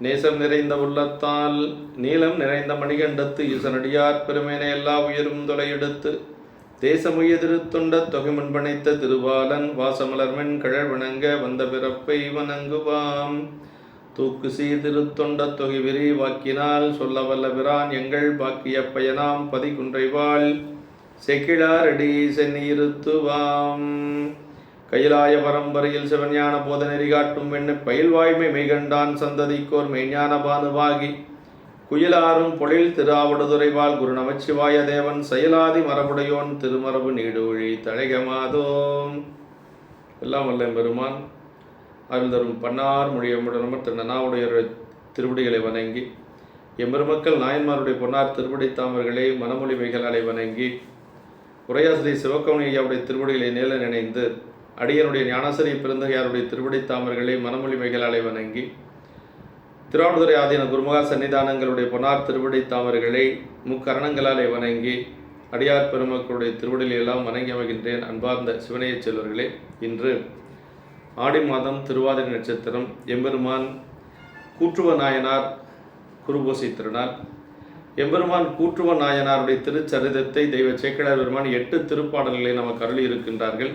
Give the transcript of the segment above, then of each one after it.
நேசம் நிறைந்த உள்ளத்தால் நீளம் நிறைந்த மணிகண்டத்து ஈசனடியார் பெருமேனை எல்லா உயரும் தொலையெடுத்து தேசமுய திருத்தொண்ட தொகை முன்பணைத்த திருவாலன் வாசமலர்மென் கழழ்வணங்க வந்த பிறப்பை வணங்குவாம். தூக்கு திருத்தொண்ட தொகை விரி வாக்கினால் சொல்ல வல்ல பிரான் எங்கள் பாக்கிய பயனாம் பதிகுன்றைவாள் செக்கிழாரடி சென்னிருத்துவாம். கைலாய பரம்பரையில் சிவஞான போத நெறி காட்டும் வெண்ணு பயில்வாய்மை மெய்கண்டான் சந்ததிக்கோர் மெய்ஞான பானுவாகி குயிலாரும் பொழில் திருஆவடுதுறைவாள் குரு நமச்சிவாய தேவன் செயலாதி மரபுடையோன் திருமரபு நீடூழி தழைகமாதோம். எல்லாம் வல்ல பெருமான் அருள் தரும் பன்னார் மொழியமுடனமர் திரு நன்னாவுடைய திருவடிகளை வணங்கி எம்பெருமக்கள் நாயன்மாருடைய பொன்னார் திருவடி தாமர்களை மனமொழிமைகளாலை வணங்கி உரையாசிரியர் சிவக்கவுனி ஐயாவுடைய திருவடிகளை நேல நினைந்து அடியனுடைய ஞானாசிரிய பெருந்தகையாருடைய திருவடி தாமர்களை மனமொழிமைகளாலை வணங்கி திருவாவடுதுறை ஆதீன குருமகா சன்னிதானங்களுடைய பொன்னார் திருவடி தாமர்களை முக்கரணங்களாலே வணங்கி அடியார் பெருமக்களுடைய திருவடிகளை எல்லாம் வணங்கி அமைகின்றேன். அன்பார்ந்த சிவனைய செல்வர்களே, இன்று ஆடி மாதம் திருவாதிரை நட்சத்திரம் எம்பெருமான் கூற்றுவ நாயனார் குருபூசை திருநாள். எம்பெருமான் கூற்றுவ நாயனாருடைய திருச்சரிதத்தை தெய்வ சேக்கிழார் பெருமான் 8 திருப்பாடல்களை நமக்கு அருளி இருக்கின்றார்கள்.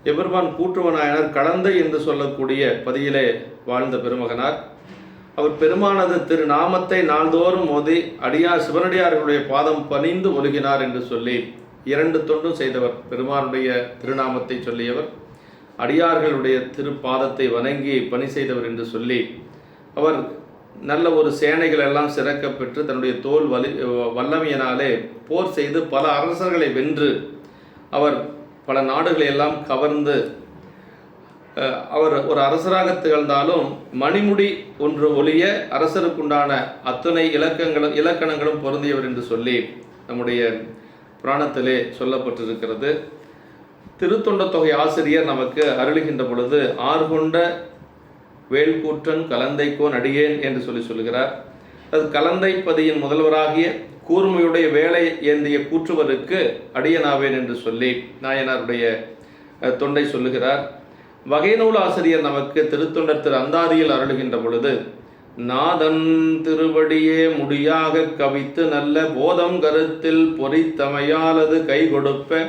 எம்பெருமான் கூற்றுவ நாயனார் கலந்தை என்று சொல்லக்கூடிய பதியிலே வாழ்ந்த பெருமகனார். அவர் பெருமானது திருநாமத்தை நாள்தோறும் மோதி அடியார் சிவனடியார்களுடைய பாதம் பணிந்து ஒழுகினார் என்று சொல்லி 2 தொண்டும் செய்தவர். பெருமானுடைய திருநாமத்தை சொல்லியவர், அடியார்களுடைய திருப்பாதத்தை வணங்கி பணி செய்தவர் என்று சொல்லி அவர் நல்ல ஒரு சேனைகள் எல்லாம் சிறக்க பெற்று தன்னுடைய தோல் வல்லமையினாலே போர் செய்து பல அரசர்களை வென்று அவர் பல நாடுகளை எல்லாம் கவர்ந்து அவர் ஒரு அரசராக திகழ்ந்தாலும் மணிமுடி ஒன்று ஒழிய அரசருக்குண்டான அத்தனை இலக்கணங்களும் பொருந்தியவர் என்று சொல்லி நம்முடைய புராணத்திலே சொல்லப்பட்டிருக்கிறது. திருத்தொண்ட தொகை ஆசிரியர் நமக்கு அருளுகின்ற பொழுது ஆறுகொண்ட வேல்கூற்றன் கலந்தைக்கோன் அடியேன் என்று சொல்லுகிறார். அது கலந்தை பதியின் முதல்வராகிய கூர்மையுடைய வேலை ஏந்திய கூற்றுவருக்கு அடியனாவேன் என்று சொல்லி நாயனாருடைய தொண்டை சொல்லுகிறார். வகை நூல் ஆசிரியர் நமக்கு திருத்தொண்டர் திரு அந்தாதியில் அருளுகின்ற பொழுது நாதன் திருவடியே முடியாக கவித்து நல்ல போதம் கருத்தில் பொறித்தமையாலது கை கொடுப்ப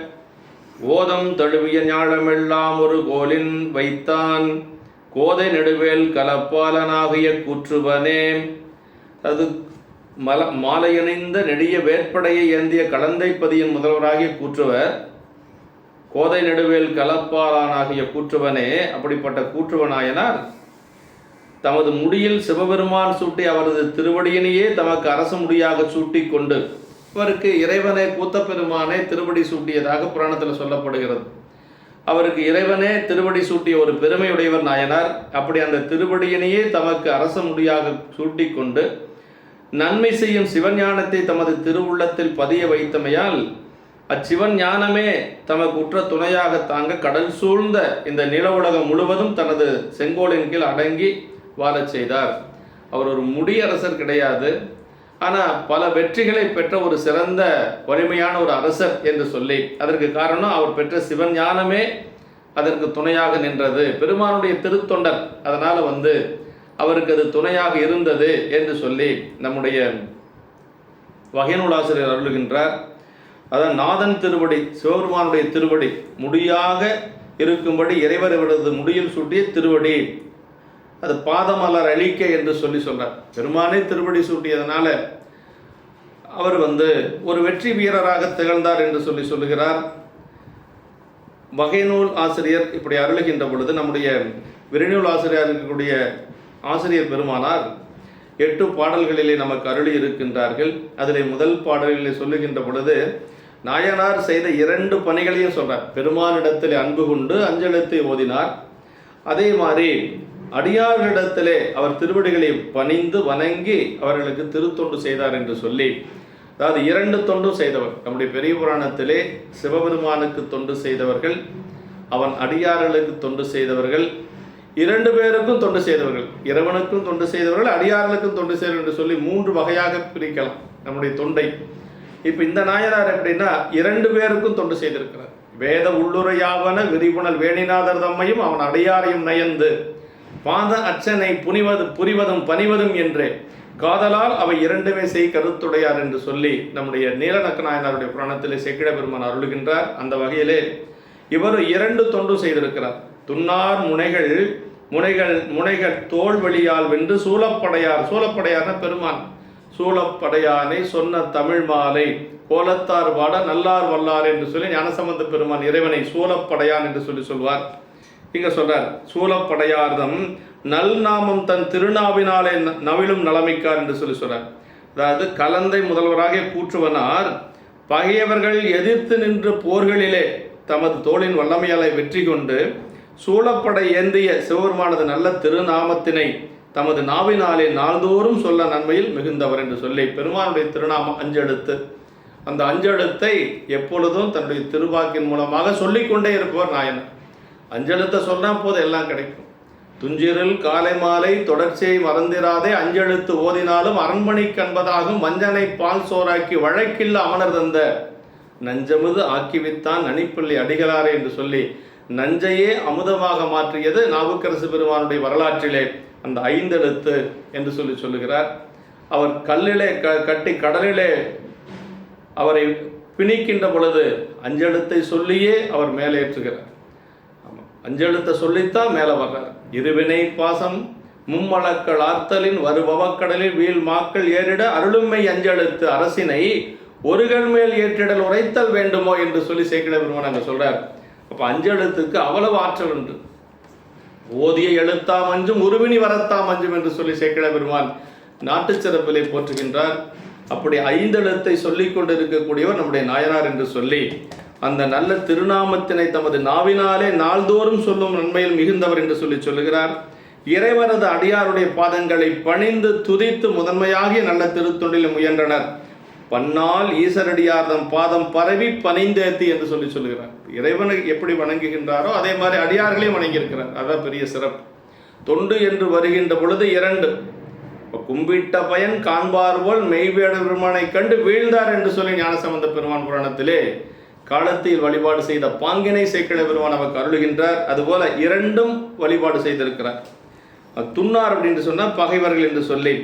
ஓதம் தழுவிய ஞாழமெல்லாம் ஒரு கோலின் வைத்தான் கோதை நெடுவேல் கலப்பாலனாகிய கூற்றுவனே. அது மாலையணிந்த நெடிய வேற்படையை ஏந்திய கலந்தைப்பதியின் முதல்வராகிய கூற்றுவர் கோதை நெடுவேல் கலப்பாலானாகிய கூற்றுவனே. அப்படிப்பட்ட கூற்றுவனாயனார் தமது முடியில் சிவபெருமான் சூட்டி அவரது திருவடியினையே தமக்கு அரச முடியாக சூட்டி கொண்டு அவருக்கு இறைவனை கூத்த பெருமானை திருவடி சூட்டியதாக புராணத்தில் சொல்லப்படுகிறது. அவருக்கு இறைவனே திருவடி சூட்டிய ஒரு பெருமையுடையவர் நாயனார். அப்படி அந்த திருவடியினையே தமக்கு அரச முடியாக சூட்டி கொண்டு நன்மை செய்யும் சிவஞானத்தை தமது திருவுள்ளத்தில் பதிய வைத்தமையால் அச்சிவன் ஞானமே தமக்கு உற்ற துணையாக தாங்க கடல் சூழ்ந்த இந்த நில உலகம் முழுவதும் தனது செங்கோலின் கீழ் அடங்கி வாழச் செய்தார். அவர் ஒரு முடியரசர் கிடையாது, ஆனால் பல வெற்றிகளை பெற்ற ஒரு சிறந்த வலிமையான ஒரு அரசர் என்று சொல்லி அதற்கு காரணம் அவர் பெற்ற சிவன் ஞானமே அதற்கு துணையாக நின்றது. பெருமானுடைய திருத்தொண்டர், அதனால் அவருக்கு அது துணையாக இருந்தது என்று சொல்லி நம்முடைய வகை நூலாசிரியர் அருளுகின்றார். அதான் நாதன் திருவடி சிவபெருமானுடைய திருவடி முடியாக இருக்கும்படி இறைவர் இவரது முடியில் சூட்டிய திருவடி, அது பாதமலர் அழிக்க என்று சொல்றார். பெருமானே திருவடி சூட்டியதனால அவர் ஒரு வெற்றி வீரராக திகழ்ந்தார் என்று சொல்லுகிறார். வகை நூல் ஆசிரியர் இப்படி அருளுகின்ற பொழுது நம்முடைய விரைநூல் ஆசிரியர் இருக்கக்கூடிய ஆசிரியர் பெருமானார் 8 பாடல்களிலே நமக்கு அருளி இருக்கின்றார்கள். அதிலே முதல் பாடலிலே சொல்லுகின்ற பொழுது நாயனார் செய்த 2 பணிகளையும் சொல்றார். பெருமானிடத்திலே அன்பு கொண்டு அஞ்செழுத்தை ஓதினார். அதே மாதிரி அடியார்களிடத்திலே அவர் திருவடிகளை பணிந்து வணங்கி அவர்களுக்கு திருத்தொண்டு செய்தார் என்று சொல்லி, அதாவது 2 தொண்டும் செய்தவர். நம்முடைய பெரிய புராணத்திலே சிவபெருமானுக்கு தொண்டு செய்தவர்கள், அவன் அடியார்களுக்கு தொண்டு செய்தவர்கள், 2 பேருக்கும் தொண்டு செய்தவர்கள், இறைவனுக்கும் தொண்டு செய்தவர்கள், அடியார்களுக்கும் தொண்டு செய்தவர்கள் என்று சொல்லி 3 வகையாக பிரிக்கலாம் நம்முடைய தொண்டை. இப்போ இந்த நாயனார் எப்படின்னா 2 பேருக்கும் தொண்டு செய்திருக்கிறார். வேத உள்ளுரையாவன விரிவுணல் வேணிநாதர் தம்மையும் அவன் அடியாரையும் நயந்து பாத அர்ச்சனை புரிவதும் பணிவதும் என்றே காதலால் அவை இரண்டுமே செய் கருத்துடையார் என்று சொல்லி நம்முடைய நீலநக்க நாயனாருடைய புராணத்திலே சேக்கிழ பெருமான் அருளுகின்றார். அந்த வகையிலே இவர் 2 தொண்டு செய்திருக்கிறார். துன்னார் முனைகள் தோல் வழியால் வென்று சூலப்படையார்ன பெருமான் சூலப்படையானை சொன்ன தமிழ் மாலை கோலத்தார் வாட நல்லார் வல்லார் என்று சொல்லி ஞானசம்பந்த பெருமான் இறைவனை சூலப்படையான் என்று சொல்வார். இங்க சொல்றார், சூலப்படையார்தம் நல் நாமம் தன் திருநாவினாலே நவிலும் நலமிக்கார் என்று சொல்றார். அதாவது கலந்தை முதல்வராக கூற்றுவனார் பகையவர்கள் எதிர்த்து நின்று போர்களிலே தமது தோளின் வல்லமையாலை வெற்றி கொண்டு சூழப்படை ஏந்திய சிவபெருமானது நல்ல திருநாமத்தினை தமது நாவினாலே நாள்தோறும் சொல்ல நன்மையில் மிகுந்தவர் என்று சொல்லி பெருமானுடைய திருநாமம் 5 எழுத்து. அந்த 5 எழுத்தை எப்பொழுதும் தன்னுடைய திருவாக்கின் மூலமாக சொல்லிக்கொண்டே இருப்பவர் நாயனார். 5 எழுத்தை சொன்னால் போது எல்லாம் கிடைக்கும். துஞ்சிரில் காலை மாலை தொடர்ச்சியை மறந்திராதே 5 எழுத்து ஓதினாலும் அரண்மனை கண்பதாகும் வஞ்சனை பால் சோறாக்கி வழக்கில்ல அமனர் தந்த நஞ்சமுது ஆக்கிவித்தான் நனிப்பள்ளி அடிகளாரே என்று சொல்லி நஞ்சையே அமுதமாக மாற்றியது நாவுக்கரசு பெருமானுடைய வரலாற்றிலே அந்த 5 எழுத்து என்று சொல்லுகிறார். அவர் கல்லிலே கட்டி கடலிலே அவரை பிணிக்கின்ற பொழுது 5 எழுத்தை சொல்லியே அவர் மேலே ஏற்றுகிறார். ஆமாம், 5 எழுத்தை சொல்லித்தான் மேலே வர்றார். இருவினை பாசம் மும்மலக்கள் ஆர்த்தலின் வருபவக்கடலில் வீழ் மாக்கள் ஏறிட அருளுமை 5 எழுத்து அரசினை ஒருகள் மேல் ஏற்றிடல் உரைத்தல் வேண்டுமோ என்று சொல்லி சேக்கிழ பெருமான் அங்கே சொல்றார். அப்போ 5 எழுத்துக்கு அவ்வளவு ஆற்றல் உண்டு. ஓதிய எழுத்தாம் அஞ்சும் உருவினி வரத்தாம் அஞ்சும் என்று சொல்லி சேக்கிழ பெருமான் நாட்டு சிறப்பிலே போற்றுகின்றார். அப்படி 5 எழுத்தை சொல்லிக் கொண்டு இருக்கக்கூடியவர் நம்முடைய நாயனார் என்று சொல்லி அந்த நல்ல திருநாமத்தினை தமது நாவினாலே நாள்தோறும் சொல்லும் நன்மையில் மிகுந்தவர் என்று சொல்லுகிறார். இறைவனது அடியாருடைய பாதங்களை பணிந்து துதித்து முதன்மையாகிய நல்ல திருத்தொண்டில் முயன்றனர். பன்னால் ஈசரடியார்தம் பாதம் பரவி பணிந்தேத்தி என்று சொல்லுகிறார். இறைவனை எப்படி வணங்குகின்றாரோ அதே மாதிரி அடியார்களையும் வணங்கியிருக்கிறார். அதான் பெரிய சிறப்பு. தொண்டு என்று வருகின்ற பொழுது 2 கும்பிட்ட பயன் காண்பார் போல் மெய்வேட பெருமானை கண்டு வீழ்ந்தார் என்று சொல்லி ஞானசம்பந்த பெருமான் புராணத்திலே காலத்தில் வழிபாடு செய்த பாங்கினை சேக்கிழ பெருமான் அவருக்கு அருளுகின்றார். அதுபோல 2ம் வழிபாடு செய்திருக்கிறார். துன்னார் அப்படின்னு சொன்னால் பகைவர்கள் என்று சொல்லி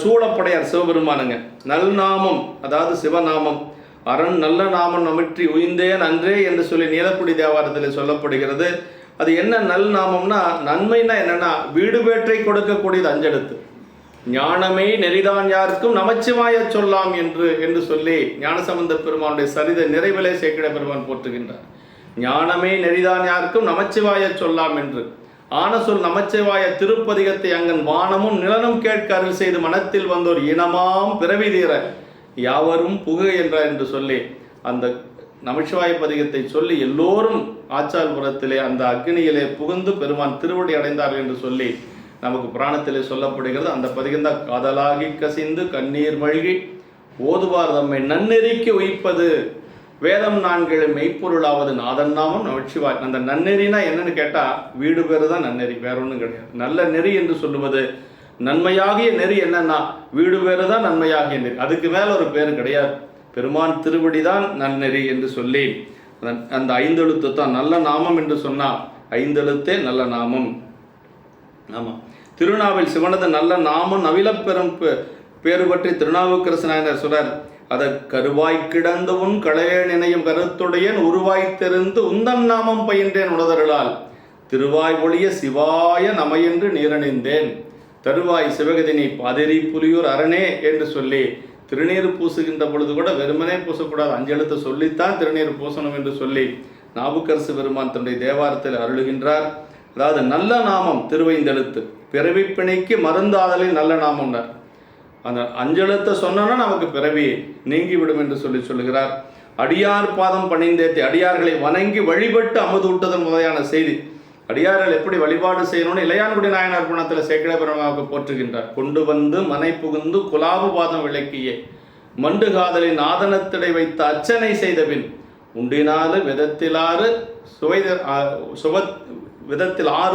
சூழப்படையார் சிவபெருமானுங்க. நல்நாமம் அதாவது சிவநாமம் அரண் நல்ல நாமம் நமிற்றி உயிர்ந்தேன் அன்றே என்று சொல்லி நீலக்குடி தேவாரத்தில் சொல்லப்படுகிறது. அது என்ன நல் நாமம்னா நன்மைனா என்னன்னா வீடு வேற்றை கொடுக்கக்கூடியது 5 எழுத்து. ஞானமே நெறிதான் யாருக்கும் நமச்சிவாய சொல்லாம் என்று சொல்லி ஞானசம்பந்த பெருமானுடைய சரித நிறைவிலே சேக்கிழ பெருமான் போற்றுகின்றார். ஞானமே நெறிதான் யாருக்கும் நமச்சிவாய சொல்லாம் என்று ஆன சொல் நமச்சிவாய திருப்பதிகத்தை அங்கன் வானமும் நிலனும் கேட்க அருள் செய்து மனத்தில் வந்தோர் இனமாம் பிறவி தீர யாவரும் புக என்றார் என்று சொல்லி அந்த நமச்சிவாய பதிகத்தை சொல்லி எல்லோரும் ஆச்சால்புரத்திலே அந்த அக்னியிலே புகுந்து பெருமான் திருவடி அடைந்தார்கள் என்று சொல்லி நமக்கு புராணத்திலே சொல்லப்படுகிறது. அந்த பதிகம்தான் காதலாகி கசிந்து கண்ணீர் மழ்கி ஓதுவார் தம்மை நன்னெறிக்கு உயிப்பது வேதம் 4 மெய்ப்பொருளாவது நாதன் நாமம் நமச்சிவாய். அந்த நன்னெறினா என்னன்னு கேட்டால் வீடு பேரு தான் நன்னெறி, வேற ஒன்றும் கிடையாது. நல்ல நெறி என்று சொல்லுவது நன்மையாகிய நெறி என்னன்னா வீடு பேரு தான் நன்மையாகிய நெறி, அதுக்கு மேல ஒரு பேரு கிடையாது. பெருமான் திருவடி தான் நன்னெறி என்று சொல்லி அந்த 5 எழுத்து தான் நல்ல நாமம் என்று சொன்னால் 5 எழுத்தே நல்ல நாமம். ஆமாம், திருநாவில் சிவனது நல்ல நாமம் நவிலப்பெறும் பேரு பற்றி திருநாவுக்கரசு நாயனார் சொல்றார். அதை கருவாய் கிடந்து உன் களைய நினையும் கருத்துடையன் உருவாய்த்தெறிந்து உந்தன் நாமம் பயின்றேன் உணதருளால் திருவாய் ஒளிய சிவாய நமையென்று நீரணிந்தேன் தருவாய் சிவகதினி பாதிரி புலியூர் அரணே என்று சொல்லி திருநீர் பூசுகின்ற பொழுது கூட வெறுமனே பூசக்கூடாது, 5 எழுத்து சொல்லித்தான் திருநீர் பூசணும் என்று சொல்லி நாவுக்கரசு பெருமான் தன்னுடைய தேவாரத்தில் அருளுகின்றார். அதாவது நல்ல நாமம் திருவைந்தெழுத்து பிறவி பிணைக்கு மருந்தாதலில் நல்ல நாமம்னார். அந்த 5 எழுத்தை சொன்னோன்னா நமக்கு பிறவி நீங்கிவிடும் என்று சொல்லுகிறார். அடியார் பாதம் பணிந்தேத்தி அடியார்களை வணங்கி வழிபட்டு அமுதூட்டுதல் முதலையான செய்தி. அடியார்கள் எப்படி வழிபாடு செய்யணும்னு இளையான்குடி நாயனார் புராணத்தில் சேக்கிழ பெருமாவுக்கு போற்றுகின்றார். கொண்டு வந்து மனை புகுந்து குலாபு பாதம் விளக்கியே மண்டு காதலின் ஆதனத்திடை வைத்த அர்ச்சனை செய்தபின் உண்டினாலு விதத்தில் 6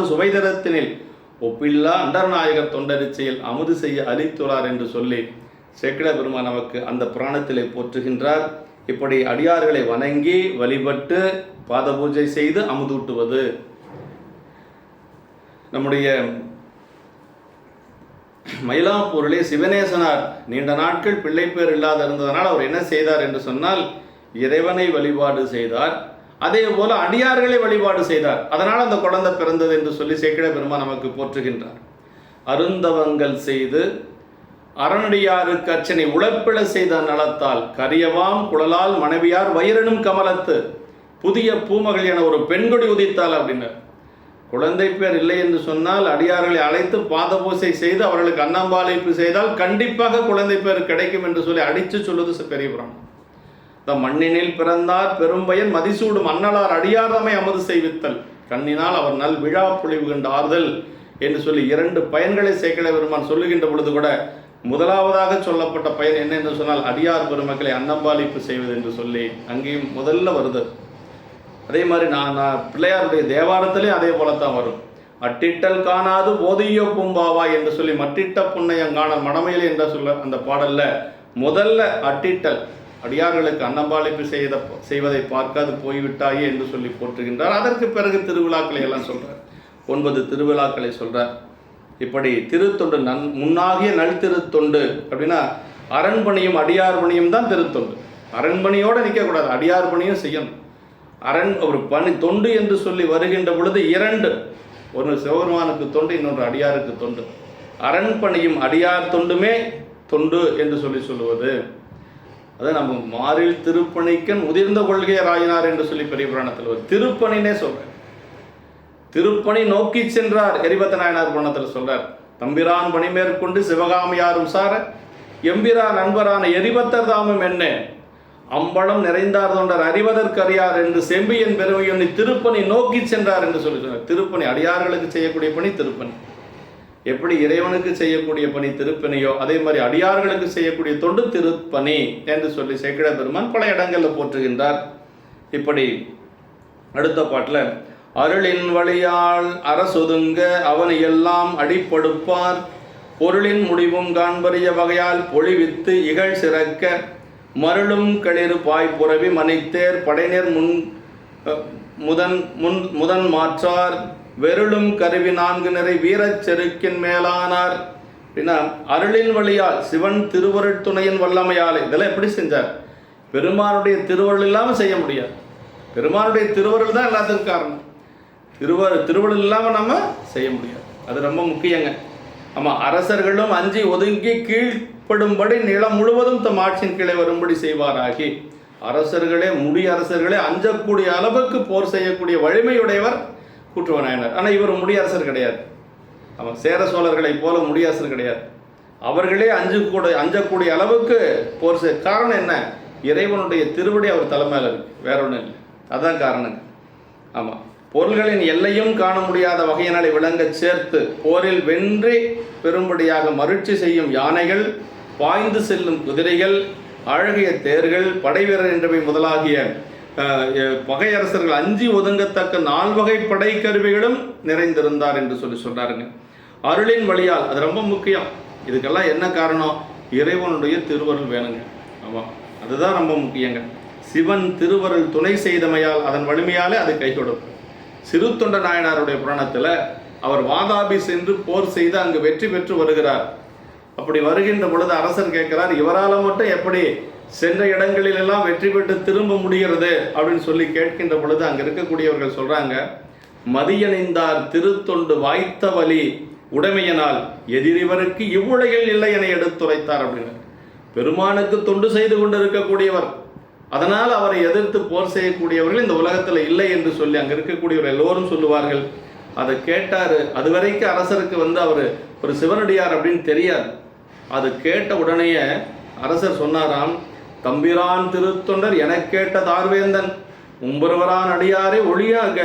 சுவைதரத்தினில் ஒப்பில்லா அண்டர்நாயகர் தொண்டரிச்சையில் அமுது செய்ய அளித்துள்ளார் என்று சொல்லி சேக்கிழ பெருமான் நமக்கு அந்த புராணத்திலே போற்றுகின்றார். இப்படி அடியார்களை வணங்கி வழிபட்டு பாத பூஜை செய்து அமுதூட்டுவது நம்முடைய மயிலாப்பூரிலே சிவனேசனார் நீண்ட நாட்கள் பிள்ளை பேர் இல்லாத இருந்ததனால் அவர் என்ன செய்தார் என்று சொன்னால் இறைவனை வழிபாடு செய்தார். அதே போல அடியார்களை வழிபாடு செய்தார். அதனால் அந்த குழந்தை பிறந்தது என்று சொல்லி சேக்கிழ பெருமான் நமக்கு போற்றுகின்றார். அருந்தவங்கள் செய்து அறனடியாருக்கு அச்சனை உழப்பிழ செய்த நலத்தால் கரியவாம் குழலால் மனைவியார் வயிறனும் கமலத்து புதிய பூமகள் என ஒரு பெண்கொடி உதித்தாள் அப்படின்னார். குழந்தை பேர் இல்லை என்று சொன்னால் அடியார்களை அழைத்து பாத பூசை செய்து அவர்களுக்கு அன்னம்பாளைப்பு செய்தால் கண்டிப்பாக குழந்தை பேர் கிடைக்கும் என்று சொல்லி அடித்து சொல்லுது பெரிய புராணம். இந்த மண்ணினில் பிறந்தார் பெரும்பயன் மதிசூடும் அன்னலார் அடியார்தமை அமது செய்வித்தல் கண்ணினால் அவர் நல் விழா பொழிவு கண்டு ஆறுதல் என்று சொல்லி 2 பயன்களை சேக்கிழ பெருமான் சொல்லுகின்ற பொழுது கூட முதலாவதாக சொல்லப்பட்ட பயன் என்ன என்று சொன்னால் அடியார் பெருமக்களை அன்னம்பாளிப்பு செய்வது என்று சொல்லி அங்கேயும் முதல்ல வருது. அதே மாதிரி நான் பிள்ளையாருடைய தேவாரத்திலே அதே போலத்தான் வரும். அட்டிட்டல் காணாது போதியோ பூம்பாவா என்று சொல்லி மட்டிட்ட புண்ணையங்கான மணமையில் என்ற சொல்ல அந்த பாடல்ல முதல்ல அட்டிட்டல் அடியார்களுக்கு அன்னம்பாளிப்பு செய்வதை பார்க்காது போய்விட்டாயே என்று சொல்லி போற்றுகின்றார். அதற்கு பிறகு திருவிழாக்களை எல்லாம் சொல்றார். 9 திருவிழாக்களை சொல்றார். இப்படி திருத்தொண்டு முன்னாகிய நல் திருத்தொண்டு அப்படின்னா அரண்பணியும் அடியார் பணியும் தான் திருத்தொண்டு. அரண்பணியோடு நிற்கக்கூடாது, அடியார் பணியும் செய்யணும். ஒரு பணி தொண்டு என்று சொல்லி வருகின்ற பொழுது 2, ஒன்று சிவபெருமானுக்கு தொண்டு, இன்னொன்று அடியாருக்கு தொண்டு. அரண்பணியும் அடியார் தொண்டுமே தொண்டு என்று சொல்லுவது. அதை நம்ம மாறில் திருப்பணிக்கன் முதிர்ந்த கொள்கையராயினார் என்று சொல்லி பெரிய புராணத்தில் ஒரு திருப்பணினே சொல்றேன். திருப்பணி நோக்கி சென்றார் எரிபத்த நாயனார் புராணத்தில் சொல்றார். தம்பிரான் பணி மேற்கொண்டு சிவகாமியாரும் சார எம்பிரான் நண்பரான எரிபத்தர் தாமும் என்ன அம்பலம் நிறைந்தார் தொண்டர் அறிவதற்கறியார் என்று செம்பியன் பெருமையொன்னி திருப்பணி நோக்கி சென்றார் என்று சொல்லி சொன்னார். திருப்பணி அடியார்களுக்கு செய்யக்கூடிய பணி திருப்பணி. எப்படி இறைவனுக்கு செய்யக்கூடிய பணி திருப்பணியோ அதே மாதிரி அடியார்களுக்கு செய்யக்கூடிய தொண்டு திருப்பணி என்று சொல்லி சேக்கிழ பெருமான் பல இடங்களில் போற்றுகின்றார். இப்படி அடுத்த பாட்டில் அருளின் வழியால் அரசொதுங்க அவனை எல்லாம் அடிப்படுப்பார் பொருளின் முடிவும் காண்பறிய வகையால் பொழிவித்து இகழ் சிறக்க மருளும் களிறு பாய்புறவி மணித்தேர் படைநேர் முதன் மாற்றார் வெருளும் கருவி 4 நிறை வீரச் செருக்கின் மேலானார் அப்படின்னா அருளின் வழியால் சிவன் திருவருள் துணையின் வல்லமையால் இதெல்லாம் எப்படி செஞ்சார்? பெருமானுடைய திருவருள் இல்லாமல் செய்ய முடியாது. பெருமானுடைய திருவருள் தான் எல்லாத்துக்கும் காரணம். திருவருள் இல்லாமல் நம்ம செய்ய முடியாது. அது ரொம்ப முக்கியங்க. ஆமாம், அரசர்களும் அஞ்சி ஒதுங்கி கீழ்ப்படும்படி நிலம் முழுவதும் தம் ஆட்சியின் கீழே வரும்படி செய்வாராகி அரசர்களே முடியரசர்களே அஞ்சக்கூடிய அளவுக்கு போர் செய்யக்கூடிய வலிமையுடையவர் கூற்றுவ நாயனார். ஆனால் இவர் முடியரசர் கிடையாது. ஆமாம், சேர சோழர்களை போல முடியரசர் கிடையாது. அவர்களே அஞ்சக்கூடிய அளவுக்கு போர் செய்ய காரணம் என்ன? இறைவனுடைய திருவடி அவர் தலைமையில் இருக்கு, வேற ஒன்றும் இல்லை. அதுதான் காரணம். ஆமாம், பொருள்களின் எல்லையும் காண முடியாத வகையினாலே விளங்க சேர்த்து போரில் வென்றி பெரும்படியாக மருட்சி செய்யும் யானைகள், பாய்ந்து செல்லும் குதிரைகள், அழகிய தேர்கள், படைவீரர் என்றவை முதலாகிய பகையரசர்கள் அஞ்சி ஒதுங்கத்தக்க 4 வகை படை கருவிகளும் நிறைந்திருந்தார் என்று சொல்றாருங்க. அருளின் வழியால் அது ரொம்ப முக்கியம். இதுக்கெல்லாம் என்ன காரணம்? இறைவனுடைய திருவருள் வேணுங்க. ஆமாம், அதுதான் ரொம்ப முக்கியங்க. சிவன் திருவருள் துணை செய்தமையால் அதன் வலிமையாலே அது கை கொடுக்கும். சிறு தொண்ட நாயனாருடைய புராணத்தில் அவர் வாதாபி சென்று போர் செய்து அங்கு வெற்றி பெற்று வருகிறார். அப்படி வருகின்ற பொழுது அரசர் கேட்கிறார், இவரால் மட்டும் எப்படி சென்ற இடங்களில் எல்லாம் வெற்றி பெற்று திரும்ப முடிகிறது அப்படின்னு சொல்லி கேட்கின்ற பொழுது அங்கே இருக்கக்கூடியவர்கள் சொல்றாங்க, மதியணிந்தார் திருத்தொண்டு வாய்த்த வலி உடைமையினால் எதிரிவருக்கு இவ்வுலகில் இல்லை என எடுத்துரைத்தார் அப்படின்னு. பெருமானுக்கு தொண்டு செய்து கொண்டு இருக்கக்கூடியவர், அதனால் அவரை எதிர்த்து போர் செய்யக்கூடியவர்கள் இந்த உலகத்தில் இல்லை என்று சொல்லி அங்கே இருக்கக்கூடியவர் எல்லோரும் சொல்லுவார்கள். அதை கேட்டார். அது வரைக்கும் அரசருக்கு அவர் ஒரு சிவனடியார் அப்படின்னு தெரியாது. அது கேட்ட உடனேயே அரசர் சொன்னாராம், தம்பிரான் திருத்தொண்டர் என கேட்ட தார்வேந்தன் உம்பருவரான் அடியாரை ஒளியாக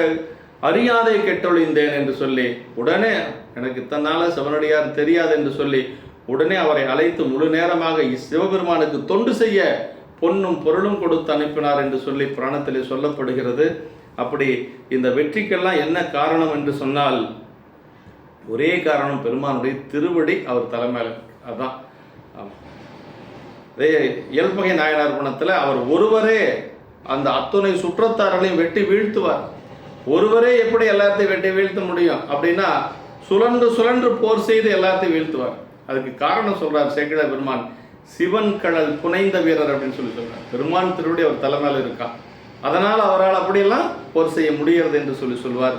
அறியாதை கெட்டொழிந்தேன் என்று சொல்லி உடனே எனக்கு இத்தனை நாள் சிவனடியார் தெரியாது என்று சொல்லி உடனே அவரை அழைத்து முழு நேரமாக சிவபெருமானுக்கு தொண்டு செய்ய பொன்னும் பொருளும் கொடுத்து அனுப்பினார் என்று சொல்லி புராணத்திலே சொல்லப்படுகிறது. அப்படி இந்த வெற்றிக்கெல்லாம் என்ன காரணம் என்று சொன்னால் ஒரே காரணம், பெருமானுடைய திருவடி அவர் தலைமையில். அதுதான் அதே இயல்பகை நாயனார் புராணத்தில் அவர் ஒருவரே அந்த அத்துணை சுற்றத்தார்களையும் வெட்டி வீழ்த்துவார். ஒருவரே எப்படி எல்லாத்தையும் வெட்டி வீழ்த்த முடியும் அப்படின்னா சுழன்று சுழன்று போர் செய்து எல்லாத்தையும் வீழ்த்துவார். அதுக்கு காரணம் சொல்றார் சேக்கிழார் பெருமான், சிவன் கடல் புனைந்த வீரர் அப்படின்னு சொல்லி சொல்றார். பெருமான் திருவடி அவர் தலைமையில் இருக்கான், அதனால் அவரால் அப்படியெல்லாம் போர் செய்ய முடிகிறது என்று சொல்லுவார்.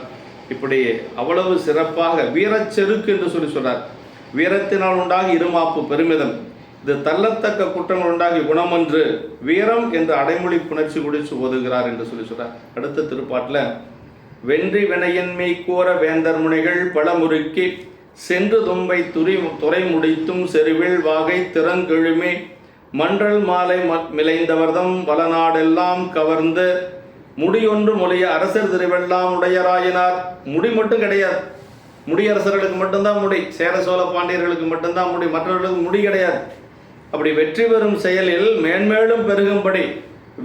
இப்படி அவ்வளவு சிறப்பாக வீரச்செருக்கு என்று சொல்றார். வீரத்தினால் உண்டாகி இருமாப்பு பெருமிதம், இது தள்ளத்தக்க குற்றங்கள் உண்டாகி குணமன்று வீரம் என்று அடைமொழி புணர்ச்சி குடிச்சு ஓதுகிறார் என்று சொல்றார். அடுத்த திருப்பாட்டில், வென்றி வினையன்மை கூற வேந்தர் முனைகள் பழமுறுக்கி சென்று தும்பை துறை முடித்தும் செருவில் வாகை திறங்கெழுமே மன்றல் மாலை மிளைந்தவர்தம் வளநாடெல்லாம் கவர்ந்து முடியொன்று மொழிய அரசர் திருவெல்லாம் உடையராயினார். முடி மட்டும் கிடையாது, முடியரசர்களுக்கு மட்டும்தான் முடி, சேர சோழ பாண்டியர்களுக்கு மட்டும்தான் முடி, மற்றவர்களுக்கு முடி கிடையாது. அப்படி வெற்றி பெறும் செயலில் மேன்மேலும் பெருகும்படி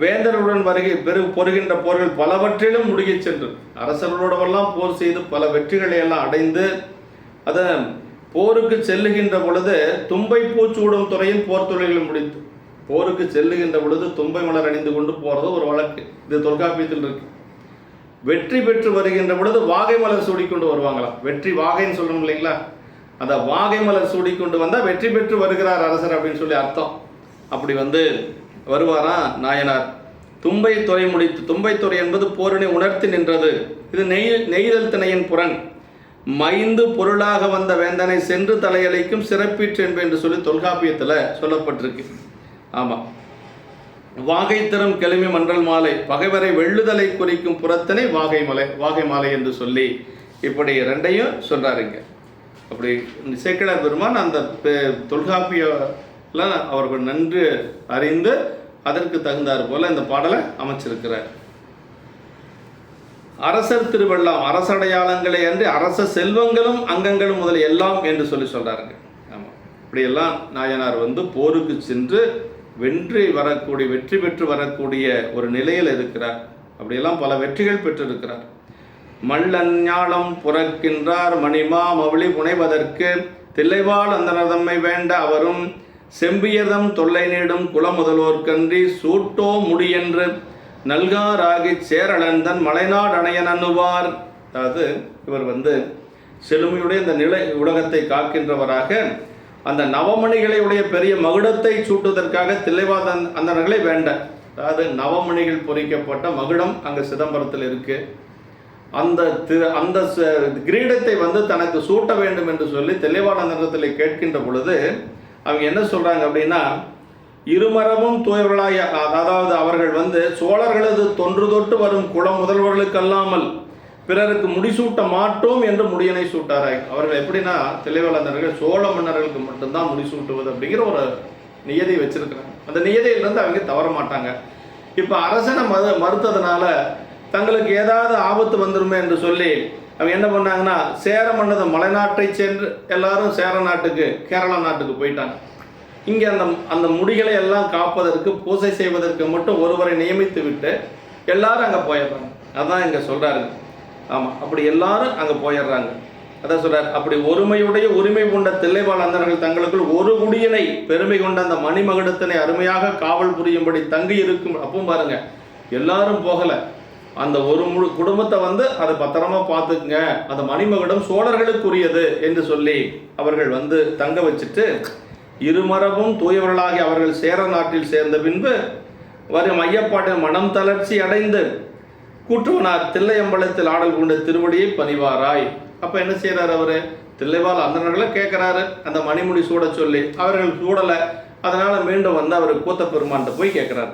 வேந்தர்களுடன் பொறுகின்ற போர்கள் பலவற்றிலும் முடியச் சென்று அரசர்களோடவெல்லாம் போர் செய்து பல வெற்றிகளை எல்லாம் அடைந்து அதை போருக்கு செல்லுகின்ற பொழுது தும்பை பூச்சூடும் துறையில் போர் தொழில்கள் முடித்து போருக்கு செல்லுகின்ற பொழுது தும்பை மலர் அணிந்து கொண்டு போகிறது ஒரு வழக்கு, இது தொல்காப்பியத்தில் இருக்கு. வெற்றி பெற்று வருகின்ற பொழுது வாகை மலர் சூடிக்கொண்டு வருவாங்களாம். வெற்றி வாகைன்னு சொல்லணும் இல்லைங்களா, அந்த வாகை மலர் சூடிக்கொண்டு வந்தால் வெற்றி பெற்று வருகிறார் அரசர் அப்படின்னு சொல்லி அர்த்தம். அப்படி வருவாராம் நாயனார். தும்பை துறை முடித்து, தும்பை துறை என்பது போரினை உணர்த்தி நின்றது. இது நெய்தல் திணையின் புறன் மைந்து பொருளாக வந்த வேந்தனை சென்று தலையளிக்கும் சிறப்பீற்று என்று சொல்லி தொல்காப்பியத்தில் சொல்லப்பட்டிருக்கு. ஆமாம், வாகை திறம் கிளம்பி மன்றல் மாலை பகைவரை வெள்ளுதலை குறிக்கும் புறத்தினை வாகை மாலை என்று சொல்லி இப்படி ரெண்டையும் சொல்றாருங்க. அப்படி சேக்கிழார் பெருமான் அந்த தொல்காப்பியெல்லாம் அவர்கள் நன்கு அறிந்து அதற்கு தகுந்தார் போல இந்த பாடலை அமைச்சிருக்கிறார். அரசர் திருவெல்லாம் அரசடையாளங்களே அன்றி அரச செல்வங்களும் அங்கங்களும் முதல் எல்லாம் என்று சொல்றாருங்க. ஆமாம், இப்படியெல்லாம் நாயனார் போருக்கு சென்று வெற்றி பெற்று வரக்கூடிய ஒரு நிலையில் இருக்கிறார். அப்படியெல்லாம் பல வெற்றிகள் பெற்றிருக்கிறார். மல்லன் ஞாலம் புறக்கின்றார் மணிமா மவுளி புனைவதற்கு தில்லைவாள் அந்தனர் தம்மை வேண்ட அவரும் செம்பியதம் தொல்லை நீடும் குலமுதல்வோர்கன்றி சூட்டோ முடியென்று நல்காராகி சேரளந்தன் மலைநாடு அணையன் அண்ணுவார். அதாவது இவர் செழுமையுடைய இந்த நிலை உலகத்தை காக்கின்றவராக அந்த நவமணிகளை உடைய பெரிய மகுடத்தை சூட்டுவதற்காக தில்லைவாத அந்தனர்களை வேண்ட. அதாவது நவமணிகள் பொறிக்கப்பட்ட மகுடம் அங்கே சிதம்பரத்தில் இருக்கு. அந்த கிரீடத்தை தனக்கு சூட்ட வேண்டும் என்று சொல்லி தில்லைவாழந்தனத்தில் கேட்கின்ற பொழுது அவங்க என்ன சொல்றாங்க அப்படின்னா, இருமரமும் தூயவர்களாய, அதாவது அவர்கள் சோழர்களது தொன்று தொட்டு வரும் குல முதல்வர்களுக்கு அல்லாமல் பிறருக்கு முடிசூட்ட மாட்டோம் என்று முடியனை சூட்டாராய். அவர்கள் எப்படின்னா தில்லைவாழந்தர்கள் சோழ மன்னர்களுக்கு மட்டும்தான் முடிசூட்டுவது அப்படிங்கிற ஒரு நியதி வச்சிருக்கிறாங்க. அந்த நியதியிலிருந்து அவங்க தவற மாட்டாங்க. இப்போ அரசனை மறுத்ததுனால தங்களுக்கு ஏதாவது ஆபத்து வந்துருமே என்று சொல்லி அவங்க என்ன பண்ணாங்கன்னா, சேர மன்னத மலைநாட்டை சென்று எல்லாரும் சேர நாட்டுக்கு கேரளா நாட்டுக்கு போயிட்டாங்க. இங்கே அந்த முடிகளை எல்லாம் காப்பதற்கு பூசை செய்வதற்கு மட்டும் ஒருவரை நியமித்து விட்டு எல்லாரும் அங்கே போயிடுறாங்க. அதான் இங்கே சொல்கிறாரு. ஆமாம், அப்படி எல்லாரும் அங்கே போயிடுறாங்க. அதான் சொல்கிறார், அப்படி ஒருமையுடைய உரிமை கொண்ட தில்லைவாழ் அந்தனர்கள் தங்களுக்குள் ஒரு குடியினை பெருமை கொண்ட அந்த மணிமகுடத்தினை அருமையாக காவல் புரியும்படி தங்கி இருக்கும். அப்பவும் பாருங்க, எல்லாரும் போகலை, அந்த ஒரு முழு குடும்பத்தை அதை பத்திரமா பார்த்துக்குங்க, அந்த மணிமகுடம் சோழர்களுக்குரியது என்று சொல்லி அவர்கள் தங்க வச்சுட்டு இருமரபும் தூயவர்களாகி அவர்கள் சேர நாட்டில் சேர்ந்த பின்பு வரும் ஐயப்பாட்டின் மனம் தளர்ச்சி அடைந்து கூற்றுவனார் தில்லையம்பலத்தில் ஆடல் கொண்ட திருவடியை பணிவாராய். அப்போ என்ன செய்கிறார் அவர்? தில்லைவாழ் அந்தனர்களை கேட்குறாரு அந்த மணிமுடி சூட சொல்லி. அவர்கள் சூடலை, அதனால் மீண்டும் அவர் கூத்த பெருமான்கிட்ட போய் கேட்குறாரு,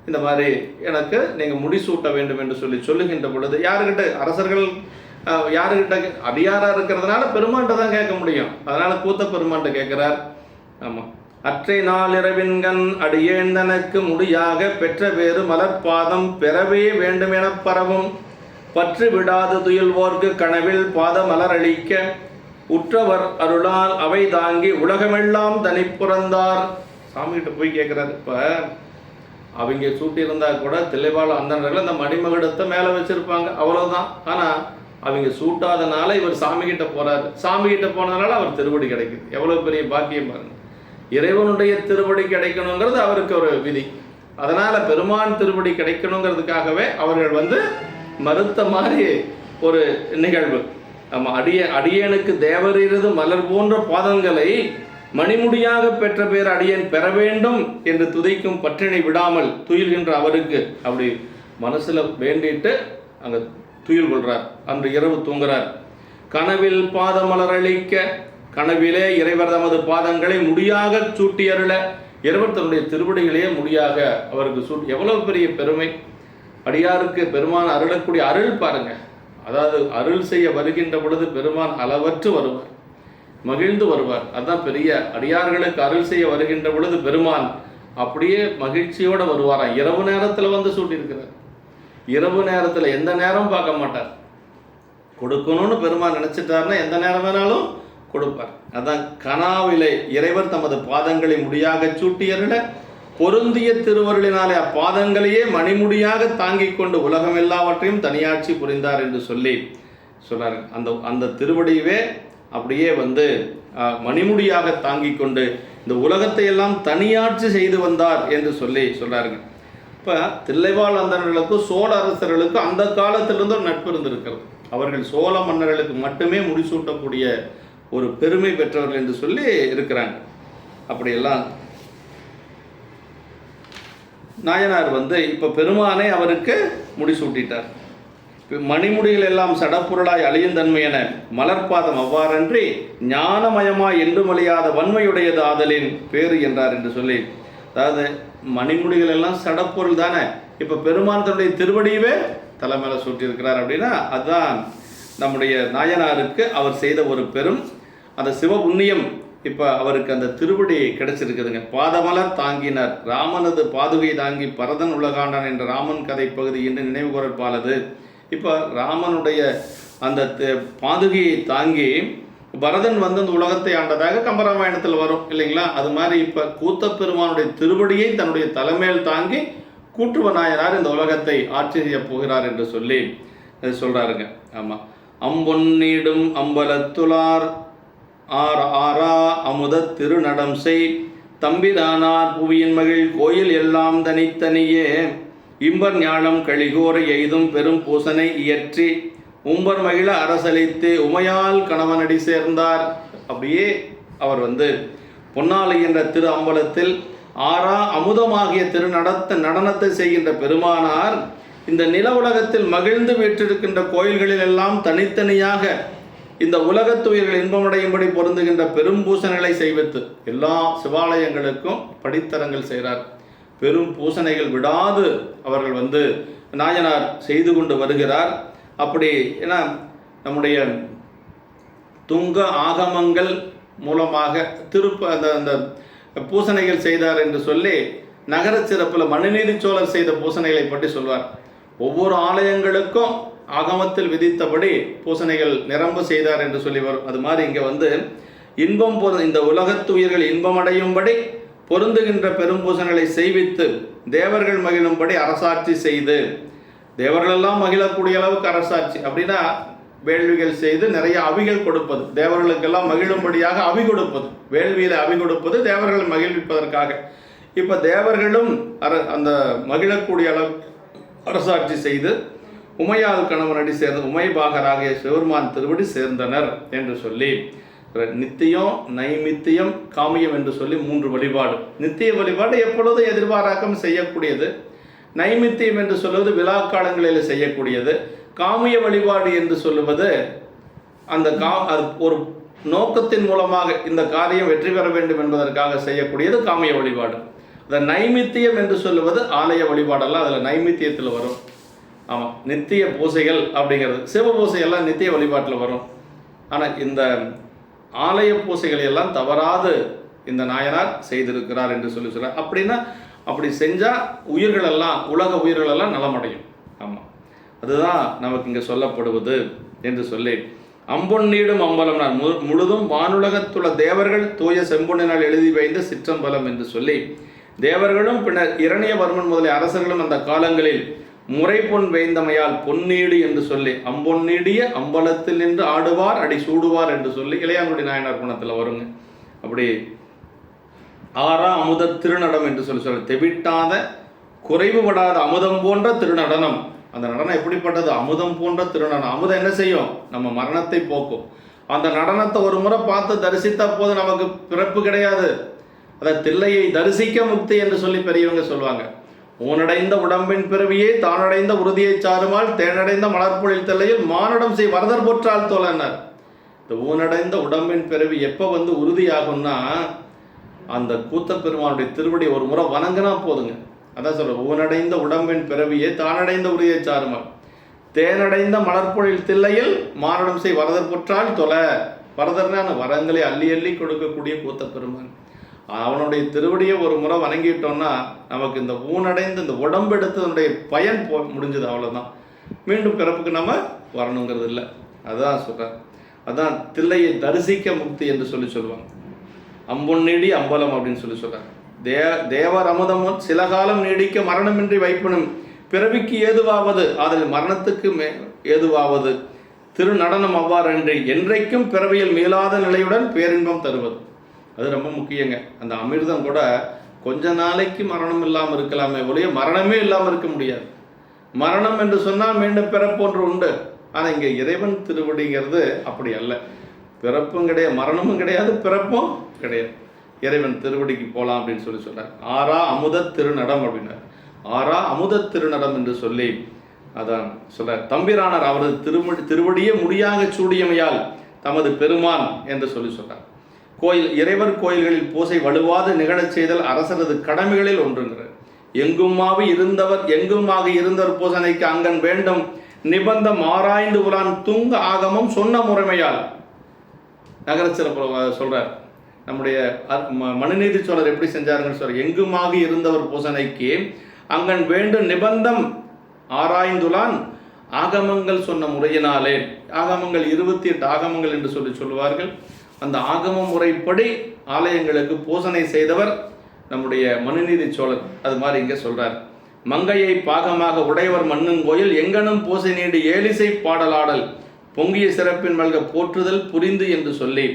இந்த மாதிரி எனக்கு நீங்கள் முடிசூட்ட வேண்டும் என்று சொல்லுகின்ற பொழுது யாருக்கிட்ட அரசர்கள் யாருக்கிட்ட அடியாராக இருக்கிறதுனால பெருமான்கிட்ட தான் கேட்க முடியும். அதனால் கூத்த பெருமான்கிட்ட கேட்குறார். ஆமாம், அற்றை நாளிரவின்கண் அடியேந்தனக்கு முடியாக பெற்ற வேறு மலர்பாதம் பெறவே வேண்டும் என பரவும் பற்று விடாது துயில்வோர்க்கு கனவில் பாத மலரளிக்க உற்றவர் அருளால் அவை தாங்கி உலகமெல்லாம் தனிப்புறந்தார். சாமிகிட்ட போய் கேட்குறாரு. இப்போ அவங்க சூட்டியிருந்தா கூட தில்லைவாழ் அந்தனர்கள் அந்த மணிமகுடத்தை மேலே வச்சுருப்பாங்க, அவ்வளோதான். ஆனால் அவங்க சூட்டாதனால இவர் சாமிகிட்ட போகிறாரு. சாமிகிட்ட போனதுனால அவர் திருவடி கிடைக்குது. எவ்வளோ பெரிய பாக்கியம் பாருங்க. இறைவனுடைய திருவடி கிடைக்கணுங்கிறது அவருக்கு ஒரு விதி. அதனால் பெருமான் திருவடி கிடைக்கணுங்கிறதுக்காகவே அவர்கள் மறுத்த மாதிரி ஒரு நிகழ்வு. நம்ம அடியேனுக்கு தேவரிரது மலர் போன்ற பாதங்களை மணிமுடியாக பெற்ற பேர் அடியேன் பெற வேண்டும் என்று துதைக்கும் பற்றினை விடாமல் துயில்கின்ற அவருக்கு அப்படி மனசில் வேண்டிட்டு அங்கே துயில் கொள்கிறார். அன்று இரவு தூங்குறார். கனவில் பாதமலரளிக்க, கனவிலே இறைவர் தமது பாதங்களை முடியாக சூட்டியருள, இறைவர் தன்னுடைய திருவடிகளையே முடியாக அவருக்கு எவ்வளவு பெரிய பெருமை! அடியாருக்கு பெருமான் அருளக்கூடிய அருள் பாருங்க. அதாவது அருள் செய்ய வருகின்ற பொழுது பெருமான் அளவற்று வருவார், மகிழ்ந்து வருவார். அதுதான் பெரிய அடியார்களுக்கு அருள் செய்ய வருகின்ற பொழுது பெருமான் அப்படியே மகிழ்ச்சியோடு வருவாராம். இரவு நேரத்தில் வந்து சூட்டியிருக்கிறார். இரவு நேரத்தில் எந்த நேரம் பார்க்க மாட்டார். கொடுக்கணும்னு பெருமான் நினைச்சிட்டாருன்னா எந்த நேரம் வேணாலும் கொடுப்பார். அதான் கனாவிலே இறைவர் தமது பாதங்களை முடியாக சூட்டியருள, பொருந்திய திருவருளினாலே அப்பாதங்களையே மணிமுடியாக தாங்கிக் கொண்டு உலகம் எல்லாவற்றையும் தனியாட்சி புரிந்தார் என்று சொல்லி சொல்றாரு. அந்த திருவடியவே அப்படியே வந்து மணிமுடியாக தாங்கிக் கொண்டு இந்த உலகத்தை எல்லாம் தனியாட்சி செய்து வந்தார் என்று சொல்லி சொல்றாருங்க. இப்போ தில்லைவாழ் அந்தணர்களுக்கும் சோழ அரசர்களுக்கும் அந்த காலத்திலிருந்து ஒரு நட்பு இருந்திருக்கிறது. அவர்கள் சோழ மன்னர்களுக்கு மட்டுமே முடிசூட்டக்கூடிய ஒரு பெருமை பெற்றவர்கள் என்று சொல்லி இருக்கிறாங்க. அப்படியெல்லாம் நாயனார் வந்து இப்போ பெருமானே அவருக்கு முடிசூட்டிட்டார். மணிமுடிகள் எல்லாம் சடப்பொருளாய் அழியுந்தன்மை என மலர்பாதம் அவ்வாறன்றி ஞானமயமாய் என்றும் அழியாத வன்மையுடையது ஆதலின் பேரு என்றார் என்று சொல்லி, அதாவது மணிமுடிகள் எல்லாம் சடப்பொருள் தானே, இப்போ பெருமான் தன்னுடைய திருவடியவே தலைமையில சூட்டியிருக்கிறார். அப்படின்னா அதுதான் நம்முடைய நாயனாருக்கு அவர் செய்த ஒரு பெரும் அந்த சிவ புண்ணியம். இப்போ அவருக்கு அந்த திருவடி கிடைச்சிருக்குதுங்க. பாதமலர் தாங்கினார், ராமனது பாதுகை தாங்கி பரதன் உலகாண்டான் என்ற ராமன் கதை பகுதி என்று நினைவு கூறப்பாலது. இப்போ ராமனுடைய அந்த பாதுகையை தாங்கி பரதன் வந்து அந்த உலகத்தை ஆண்டதாக கம்பராமாயணத்தில் வரும் இல்லைங்களா? அது மாதிரி இப்போ கூத்த பெருமானுடைய திருவடியை தன்னுடைய தலைமையில் தாங்கி கூட்டுவ நாயனார் இந்த உலகத்தை ஆட்சி செய்ய போகிறார் என்று சொல்லி சொல்கிறாருங்க. ஆமாம். அம்பொன்னீடும் அம்பலத்துளார் ஆரா அமுத திருநடம் செய் தம்பிரானார் புவியின் மகிழ் கோயில் எல்லாம் தனித்தனியே இம்பர் ஞானம் கழிகோரை எய்தும் பெரும் பூசனை இயற்றி உம்பர் மகிழ அரசளித்து உமையால் கணவனடி சேர்ந்தார். அப்படியே அவர் வந்து பொன்னாலை என்ற திரு அம்பலத்தில் ஆரா அமுதமாகிய நடனத்தை செய்கின்ற பெருமானார் இந்த நில உலகத்தில் மகிழ்ந்து வீற்றிருக்கின்ற கோயில்களில் எல்லாம் தனித்தனியாக இந்த உலகத்துயிர்கள் இன்பமடையும்படி பொருந்துகின்ற பெரும் பூசனைகளை செய்வித்து எல்லா சிவாலயங்களுக்கும் படித்தரங்கள் செய்கிறார். பெரும் பூசனைகள் விடாது அவர்கள் வந்து நாயனார் செய்து கொண்டு வருகிறார். அப்படி ஏன்னா நம்முடைய துங்க ஆகமங்கள் மூலமாக அந்த பூசனைகள் செய்தார் என்று சொல்லி நகர சிறப்பில் மனுநீதி சோழர் செய்த பூசனைகளை பற்றி சொல்வார். ஒவ்வொரு ஆலயங்களுக்கும் ஆகமத்தில் விதித்தபடி பூசனைகள் நிரம்ப செய்தார் என்று சொல்லி வரும். அது மாதிரி இங்கே வந்து இன்பம் இந்த உலகத்து உயிர்கள் இன்பமடையும்படி பொருந்துகின்ற பெரும் பூசனைகளை செய்வித்து தேவர்கள் மகிழும்படி அரசாட்சி செய்து, தேவர்களெல்லாம் மகிழக்கூடிய அளவுக்கு அரசாட்சி அப்படின்னா வேள்விகள் செய்து நிறைய அவிகள் கொடுப்பது, தேவர்களுக்கெல்லாம் மகிழும்படியாக அவி கொடுப்பது, வேள்வியில் அவி கொடுப்பது தேவர்கள் மகிழ்விப்பதற்காக. இப்போ தேவர்களும் அந்த மகிழக்கூடிய அளவு அரசாட்சி செய்து உமையால் கணவனடி சேர்ந்த உமைபாகராகிய சிவருமான் திருவடி சேர்ந்தனர் என்று சொல்லி நித்தியம் நைமித்தியம் காமியம் என்று சொல்லி 3 வழிபாடு. நித்திய வழிபாடு எப்பொழுதும் எதிர்பாராக்கம் செய்யக்கூடியது, நைமித்தியம் என்று சொல்வது விழா காலங்களில் செய்யக்கூடியது, காமிய வழிபாடு என்று சொல்லுவது அந்த ஒரு நோக்கத்தின் மூலமாக இந்த காரியம் வெற்றி பெற வேண்டும் என்பதற்காக செய்யக்கூடியது காமிய வழிபாடு. அந்த நைமித்தியம் என்று சொல்லுவது ஆலய வழிபாடெல்லாம் அதில் நைமித்தியத்தில் வரும். ஆமாம், நித்திய பூசைகள் அப்படிங்கிறது சிவ பூசையெல்லாம் நித்திய வழிபாட்டில் வரும். ஆனால் இந்த ஆலய பூசைகளை எல்லாம் தவறாது இந்த நாயனார் செய்திருக்கிறார் என்று சொல்லி சொல்கிறார். அப்படின்னா அப்படி செஞ்சால் உயிர்களெல்லாம் உலக உயிர்களெல்லாம் நலமடையும். ஆமாம், அதுதான் நமக்கு இங்கே சொல்லப்படுவது என்று சொல்லி அம்பொன்னீடும் அம்பலம் நான் முழுதும் வானுலகத்துள்ள தேவர்கள் தூய செம்பொன்னினால் எழுதி வைந்த சிற்றம்பலம் என்று சொல்லி தேவர்களும் பின்னர் இரணியவர்மன் முதலிய அரசர்களும் அந்த காலங்களில் முறைப்பொன் வேந்தமையால் பொன்னீடு என்று சொல்லி அம்பொன்னீடிய அம்பலத்தில் நின்று ஆடுவார் அடி சூடுவார் என்று சொல்லி இளையாங்குடி நாயனார் குணத்தில் வருங்க. அப்படி ஆறா அமுத திருநடம் என்று சொல்ல தெவிட்டாத குறைவுபடாத அமுதம் போன்ற திருநடனம். அந்த நடனம் எப்படிப்பட்டது? அமுதம் போன்ற திருநடனம். அமுதம் என்ன செய்யும்? நம்ம மரணத்தை போக்கும். அந்த நடனத்தை ஒரு முறை பார்த்து தரிசித்த போது நமக்கு பிறப்பு கிடையாது. அதை தில்லையை தரிசிக்க முக்தி என்று சொல்லி பெரியவங்க சொல்லுவாங்க. ஊனடைந்த உடம்பின் பிறவியே தானடைந்த உறுதியை சாருமால் தேனடைந்த மலர்பொழில் தில்லையில் மானடம் செய் வரதர் போற்றால் தோழனர். இந்த ஊனடைந்த உடம்பின் பிறவி எப்போ உறுதியாகும்னா, அந்த கூத்த பெருமானுடைய திருவடி ஒரு முறை வணங்கினா போதுங்க. அதான் சொல்கிறேன், ஊனடைந்த உடம்பின் பிறவியே தானடைந்த உறுதியை சாருமால் தேனடைந்த மலர்பொழில் தில்லையில் மானடம் செய் வரதர் போற்றால் தொலை. வரதர்னா வரங்களை அள்ளி அள்ளி கொடுக்கக்கூடிய கூத்த பெருமான். அவனுடைய திருவடியை ஒரு முறை வணங்கிட்டோம்னா நமக்கு இந்த ஊனடைந்து இந்த உடம்பு எடுத்ததனுடைய பயன் முடிஞ்சது, அவ்வளோதான். மீண்டும் பிறப்புக்கு நம்ம வரணுங்கிறது இல்லை. அதுதான் சொல்கிறேன். அதான் தில்லையை தரிசிக்க முக்தி என்று சொல்லுவாங்க. அம்பொன் நீடி அம்பலம் அப்படின்னு சொல்கிறாங்க. தேவர் அமுதமும் சில காலம் நீடிக்க மரணமின்றி வைப்பனும் பிறவிக்கு ஏதுவாவது அதில் மரணத்துக்கு ஏதுவாவது திரு நடனம் அவ்வாறன்றி என்றைக்கும் பிறவியில் மீளாத நிலையுடன் பேரின்பம் தருவது. அது ரொம்ப முக்கியங்க. அந்த அமிர்தம் கூட கொஞ்ச நாளைக்கு மரணம் இல்லாமல் இருக்கலாமே ஒழிய மரணமே இல்லாமல் இருக்க முடியாது. மரணம் என்று சொன்னால் மீண்டும் பிறப்பு ஒன்று உண்டு. ஆனால் இங்கே இறைவன் திருவடிங்கிறது அப்படி அல்ல. பிறப்பும் கிடையாது, மரணமும் கிடையாது, பிறப்பும் கிடையாது. இறைவன் திருவடிக்கு போகலாம் அப்படின்னு சொல்கிறார். ஆறா அமுத திருநடம் அப்படின்னார். ஆறா அமுத திருநடம் என்று சொல்லி அதான் சொல்கிறார். தம்பிரானார் அவரது திருவடியே முடியாக சூடியமையால் தமது பெருமான் என்று சொல்கிறார். இறைவர் கோயில்களில் பூசை வலுவாது நிகழச் செய்தல் அரசரது கடமைகளில் ஒன்றுங்கிறார். எங்குமாக இருந்தவர் பூசனைக்கு அங்கன் வேண்டும் நிபந்தம் ஆராய்ந்து உலான் துங்க ஆகமம் சொன்ன முறைமையால். நகர சிறப்பு சொல்றார். நம்முடைய மனுநீதி சோழர் எப்படி செஞ்சாருன்னு சொல்ற. எங்குமாக இருந்தவர் பூசனைக்கு அங்கன் வேண்டும் நிபந்தம் ஆராய்ந்துலான் ஆகமங்கள் சொன்ன முறையினாலே. ஆகமங்கள் 28 ஆகமங்கள் என்று சொல்லுவார்கள். அந்த ஆகம முறைப்படி ஆலயங்களுக்கு பூசனை செய்தவர் நம்முடைய மனுநீதி சோழர். அது மாதிரி இங்கே சொல்றார். மங்கையை பாகமாக உடையவர் மண்ணும் கோயில் எங்கனும் பூசை நீடி ஏலிசை பாடலாடல் பொங்கிய சிறப்பின் மல்க போற்றுதல் புரிந்து என்று சொல்லி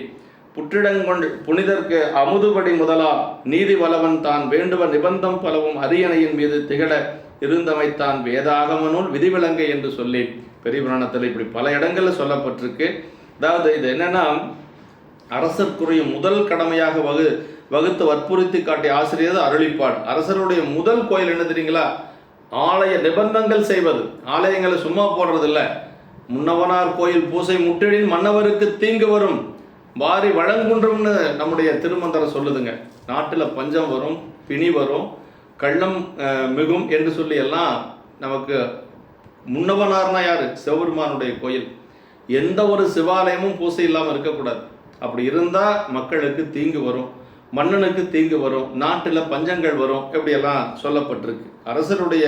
புற்றிடங்கொண்டு புனிதர்க்கு அமுதுபடி முதலா நீதி வளவன் தான் வேண்டுவ நிபந்தம் பலவும் அரியணையின் மீது திகழ இருந்தமைத்தான் வேதாகமனுள் விதிவிலங்கை என்று சொல்லி பெரிய புராணத்தில் இப்படி பல இடங்களில் சொல்லப்பட்டிருக்கு. அதாவது இது என்னன்னா, அரசர்க்குரிய முதல் கடமையாக வகுத்து வற்புறுத்தி காட்டிய ஆசிரியர் அருளிப்பாடு. அரசருடைய முதல் கோயில் என்ன தெரியுங்களா? ஆலய நிபந்தங்கள் செய்வது. ஆலயங்களை சும்மா போடுறதில்ல. முன்னவனார் கோயில் பூசை முற்றிடின் மன்னவருக்கு தீங்கு வரும் வாரி வழங்குன்றம்னு நம்முடைய திருமந்திரம் சொல்லுதுங்க. நாட்டில் பஞ்சம் வரும், பிணி வரும், கள்ளம் மிகும் என்று சொல்லி எல்லாம் நமக்கு முன்னவனார்னா யாரு? சிவபெருமானுடைய கோயில். எந்த ஒரு சிவாலயமும் பூசை இல்லாமல் இருக்கக்கூடாது. அப்படி இருந்தால் மக்களுக்கு தீங்கு வரும், மன்னனுக்கு தீங்கு வரும், நாட்டில் பஞ்சங்கள் வரும், எப்படியெல்லாம் சொல்லப்பட்டிருக்கு. அரசருடைய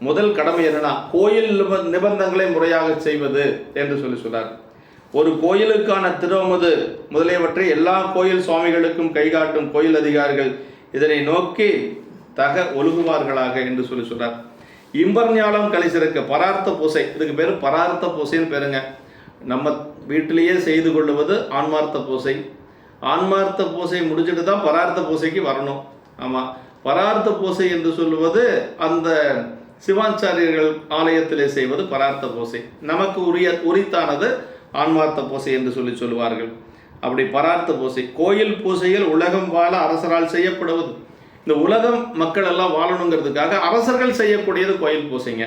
முதல் கடமை என்னன்னா கோயில் நிபந்தங்களை முறையாக செய்வது என்று சொல்றார். ஒரு கோயிலுக்கான திருவமுது முதலியவற்றை எல்லா கோயில் சுவாமிகளுக்கும் கைகாட்டும் கோயில் அதிகாரிகள் இதனை நோக்கி ஒழுகுவார்களாக என்று சொல்றார். இம்பர் ஞாலம் கலை சிறக்க பரார்த்த பூசை. இதுக்கு பேர் பரார்த்த பூசைன்னு பேருங்க. நம்ம வீட்டிலேயே செய்து கொள்ளுவது ஆன்மார்த்த பூசை. ஆன்மார்த்த பூசை முடிச்சுட்டு தான் பரார்த்த பூசைக்கு வரணும். ஆமாம், பரார்த்த பூசை என்று சொல்லுவது அந்த சிவாச்சாரியர்கள் ஆலயத்திலே செய்வது பரார்த்த பூசை. நமக்கு உரித்தானது ஆன்மார்த்த பூசை என்று சொல்லுவார்கள். அப்படி பரார்த்த பூசை கோயில் பூசையில் உலகம் வாழ அரசரால் செய்யப்படுவது. இந்த உலகம் மக்கள் எல்லாம் வாழணுங்கிறதுக்காக அரசர்கள் செய்யக்கூடியது கோயில் பூசைங்க.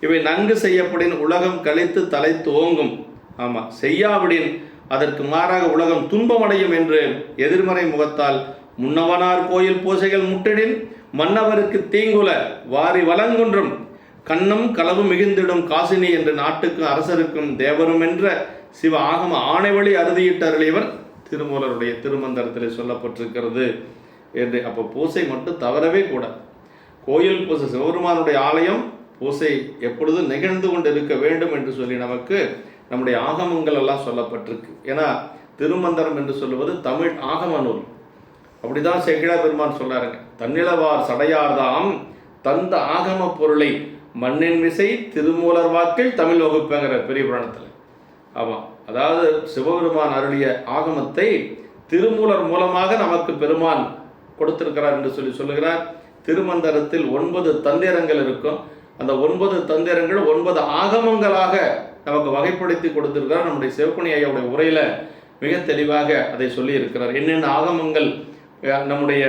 இவை நன்கு செய்யப்படின் உலகம் கழித்து தலை துவங்கும். ஆமாம், செய்யாவிடின் அதற்கு மாறாக உலகம் துன்பமடையும் என்று எதிர்மறை முகத்தால் முன்னவனார் கோயில் பூசைகள் முட்டிடின் மன்னவருக்கு தீங்குல வாரி வலங்குன்றும் கண்ணும் களவு மிகுந்திடும் காசினி என்று நாட்டுக்கும் அரசருக்கும் தேவரும் என்ற சிவ ஆகம ஆணைவழி அறுதியிட்டு அருளியவர் திருமூலருடைய திருமந்திரத்தில் சொல்லப்பட்டிருக்கிறது என்று. அப்போ பூசை மட்டும் தவறவே கூடாது. கோயில் பூசை, சிவபெருமானுடைய ஆலயம் பூசை எப்பொழுதும் நிகழ்ந்து கொண்டு இருக்க வேண்டும் என்று சொல்லி நமக்கு நம்முடைய ஆகமங்கள் எல்லாம் சொல்லப்பட்டிருக்கு. ஏன்னா திருமந்திரம் என்று சொல்லுவது தமிழ் ஆகம நூல். அப்படிதான் செகிழா பெருமான் சொல்றாருங்க. தன்னிலவார் சடையார்தாம் தந்த ஆகம பொருளை மண்ணின் விசை திருமூலர் வாக்கில் தமிழ் வகுப்புங்கிற பெரிய புராணத்தில். ஆமாம், அதாவது சிவபெருமான் அருளிய ஆகமத்தை திருமூலர் மூலமாக நமக்கு பெருமான் கொடுத்திருக்கிறார் என்று சொல்லுகிறார். திருமந்திரத்தில் 9 தந்திரங்கள் இருக்கும். அந்த 9 தந்திரங்கள் 9 ஆகமங்களாக நமக்கு வகைப்படுத்தி கொடுத்திருக்கிறார். நம்முடைய சிவக்குனி ஐயாவுடைய உரையில மிக தெளிவாக அதை சொல்லி இருக்கிறார். என்னென்ன ஆகமங்கள் நம்முடைய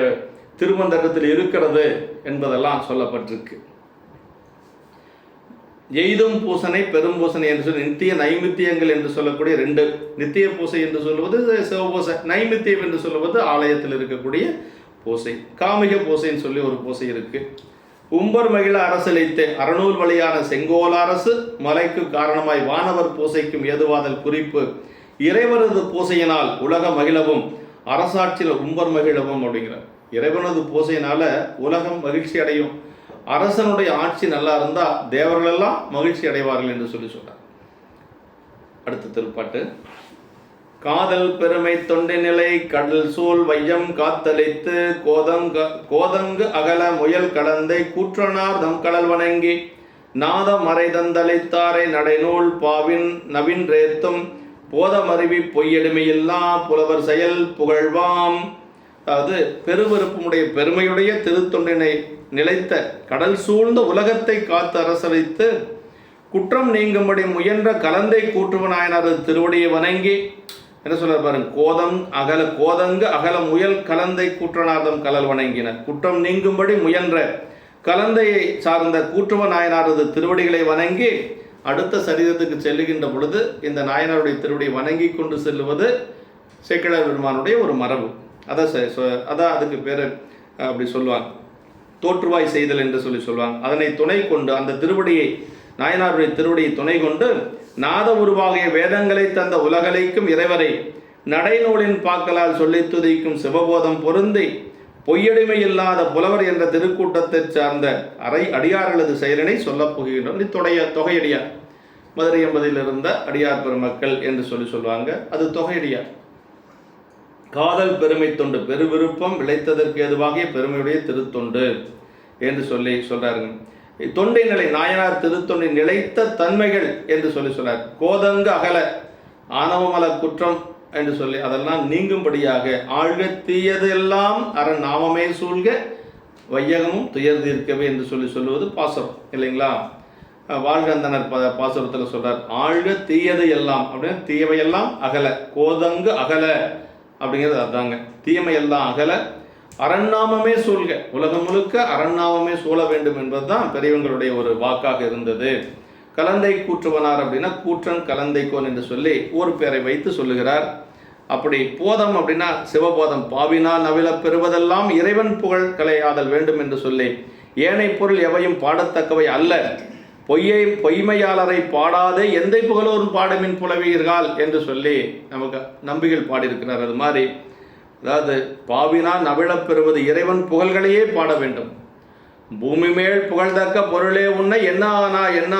திருமந்திரத்தில் இருக்கிறது என்பதெல்லாம் சொல்லப்பட்டிருக்கு. எய்தும் பூசனை பெரும் பூசனை என்று சொல்லி நித்திய நைமித்தியங்கள் என்று சொல்லக்கூடிய 2 நித்திய பூசை என்று சொல்லுவது சிவபூசை, நைமித்தியம் என்று சொல்லுவது ஆலயத்தில் இருக்கக்கூடிய பூசை. காமிக பூசைன்னு சொல்லி ஒரு பூசை இருக்கு. உம்பர் மகிழ அரசளித்தே அறநூல் வழியான செங்கோல் அரசு மலைக்கு காரணமாய் வானவர் பூசைக்கும் ஏதுவாதல் குறிப்பு இறைவனது பூசையினால் உலக மகிழவும் அரசாட்சியில் உம்பர் மகிழவும் அப்படிங்கிறார். இறைவனது பூசையினால உலகம் மகிழ்ச்சி அடையும், அரசனுடைய ஆட்சி நல்லா இருந்தா தேவர்கள் எல்லாம் மகிழ்ச்சி அடைவார்கள் என்று சொல்லி சொல்றார். அடுத்த திருப்பாட்டு. காதல் பெருமை தொண்டை நிலை கடல் சூழ் வையம் காத்தளித்து கோதங்கு அகல முயல் கடந்தை கூற்றனார் தம் கடல் வணங்கி நாத மறை தந்தளித்தாரை நடைநூல் பாவின் நவின் ரேத்தும் போதமருவி பொய்யெடுமையில்லா புலவர் செயல் புகழ்வாம். அதாவது பெருவெறுப்புடைய பெருமையுடைய திருத்தொண்டினை நிலைத்த கடல் சூழ்ந்த உலகத்தை காத்து அரசளித்து குற்றம் நீங்கும்படி முயன்ற கலந்தை கூற்றுவனாயனரது திருவடியை வணங்கி என்ன சொல்ற பாருங்க, கோதங்கு அகல முயல் கலந்தை கூற்றனார்தம் கலல் வணங்கினர். குற்றம் நீங்கும்படி முயன்ற கலந்தையை சார்ந்த கூற்றுவ நாயனாரது திருவடிகளை வணங்கி அடுத்த சரீரத்துக்கு செல்லுகின்ற பொழுது இந்த நாயனாருடைய திருவடியை வணங்கி கொண்டு செல்லுவது சேக்கிழார் பெருமானுடைய ஒரு மரபு. அதான் அதுக்கு பேர் அப்படி சொல்லுவாங்க, தோற்றுவாய் செய்தல் என்று சொல்லி சொல்லுவாங்க. அதனை துணை கொண்டு அந்த திருவடியை நாயனாருடைய திருவடியை துணை கொண்டு நாத உருவாகிய வேதங்களை தந்த உலகலைக்கும் இறைவரை நடைநூலின் பாக்களால் சொல்லி துதிக்கும் சிவபோதம் பொருந்தி பொய்யடிமை இல்லாத புலவர் என்ற திருக்கூட்டத்தை சார்ந்த அடியார்களது செயலினை சொல்லப் போகின்றோம். தொகையடியார் மதுரை என்பதில் இருந்த அடியார் பெருமக்கள் என்று சொல்லுவாங்க. அது தொகையடியார். காதல் பெருமை தொண்டு பெருவிருப்பம் விளைத்ததற்கு ஏதுவாகிய பெருமையுடைய திருத்தொண்டு என்று சொல்றாருங்க. தொண்டை நிலை நாயனார் திருத்தொண்டை நிலைத்த தன்மைகள் என்று சொல்றார். கோதங்கு அகல ஆணவமல குற்றம் என்று சொல்லி அதெல்லாம் நீங்கும்படியாக ஆழ்க தீயது எல்லாம் அரண் நாமமே சூழ்க வையகமும் துயர் தீர்க்கவே என்று சொல்லுவது பாசுரம் இல்லைங்களா? வாழ்கந்தனர் பாசுரத்தில் சொல்றார், ஆழ்க தீயது எல்லாம் அப்படின்னு தீயவையெல்லாம் அகல, கோதங்கு அகல அப்படிங்கிறது அதாங்க, தீயமையெல்லாம் அகல அரண்நாமமே சூழ்க, உலகம் முழுக்க அரண்நாமமே சூழ வேண்டும் என்பதுதான் பெரியவங்களுடைய ஒரு வாக்காக இருந்தது. கலந்தை கூற்றுவனார் அப்படின்னா கூற்றன் கலந்தைக்கோன் என்று சொல்லி ஒரு பேரை வைத்து சொல்லுகிறார். அப்படி போதம் அப்படின்னா சிவபோதம் பாவினால் நவில பெறுவதெல்லாம் இறைவன் புகழ் கலையாதல் வேண்டும் என்று சொல்லி ஏனை பொருள் எவையும் பாடத்தக்கவை அல்ல, பொய்மையாளரை பாடாதே எந்தை புகழோரும் பாடமின் புலவீர்கள் என்று சொல்லி நமக்கு நம்பிகள் பாடியிருக்கிறார். அது மாதிரி அதாவது பாவினால் நவிழப் பெறுவது இறைவன் புகழ்களையே பாட வேண்டும். பூமி மேல் புகழ்தக்க பொருளே உன்னை என்ன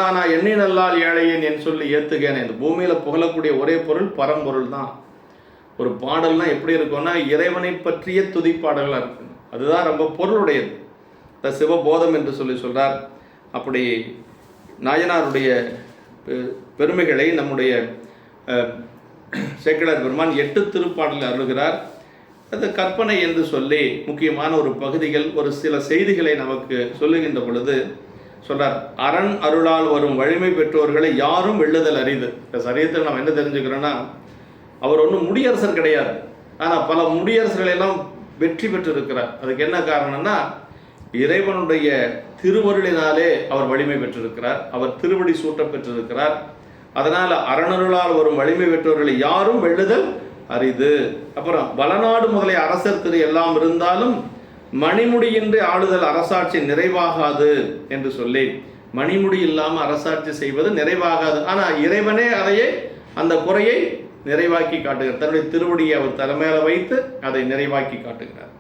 ஆனா எண்ணி நல்லால் ஏழையேன் என்று சொல்லி ஏத்துக்கேன். இந்த பூமியில புகழக்கூடிய ஒரே பொருள் பரம்பொருள் தான். ஒரு பாடல்னா எப்படி இருக்கும்னா இறைவனை பற்றிய துதிப்பாடல்களாக இருக்கு, அதுதான் ரொம்ப பொருளுடையது. இந்த சிவபோதம் என்று சொல்றார். அப்படி நாயனாருடைய பெருமைகளை நம்முடைய சேக்கிழார் பெருமான் 8 திருப்பாடலில் அருளுகிறார். அது கற்பனை என்று சொல்லி முக்கியமான ஒரு பகுதிகள் ஒரு சில செய்திகளை நமக்கு சொல்லுகின்ற பொழுது சொல்றார், அரண் அருளால் வரும் வலிமை பெற்றோர்களை யாரும் வெல்லுதல் அரிது. இந்த சரியத்தில் நம்ம என்ன தெரிஞ்சுக்கிறோன்னா, அவர் ஒன்றும் முடியரசர் கிடையாது, ஆனால் பல முடியரசர்கள் எல்லாம் வெற்றி பெற்றிருக்கிறார். அதுக்கு என்ன காரணம்னா இறைவனுடைய திருவருளினாலே அவர் வலிமை பெற்றிருக்கிறார், அவர் திருவடி சூட்ட பெற்றிருக்கிறார். அதனால அரணருளால் வரும் வலிமை பெற்றவர்களை யாரும் வெல்லுதல் அரிது. அப்புறம் வளநாடு முதலிய அரசர் திரு எல்லாம் இருந்தாலும் மணிமுடியின்றி ஆளுதல் அரசாட்சி நிறைவாகாது என்று சொல்லி, மணிமுடி இல்லாமல் அரசாட்சி செய்வது நிறைவாகாது. ஆனால் இறைவனே அதையே அந்த குறையை நிறைவாக்கி காட்டுகிறார். தன்னுடைய திருவடியை அவர் தலைமையில வைத்து அதை நிறைவாக்கி காட்டுகிறார்.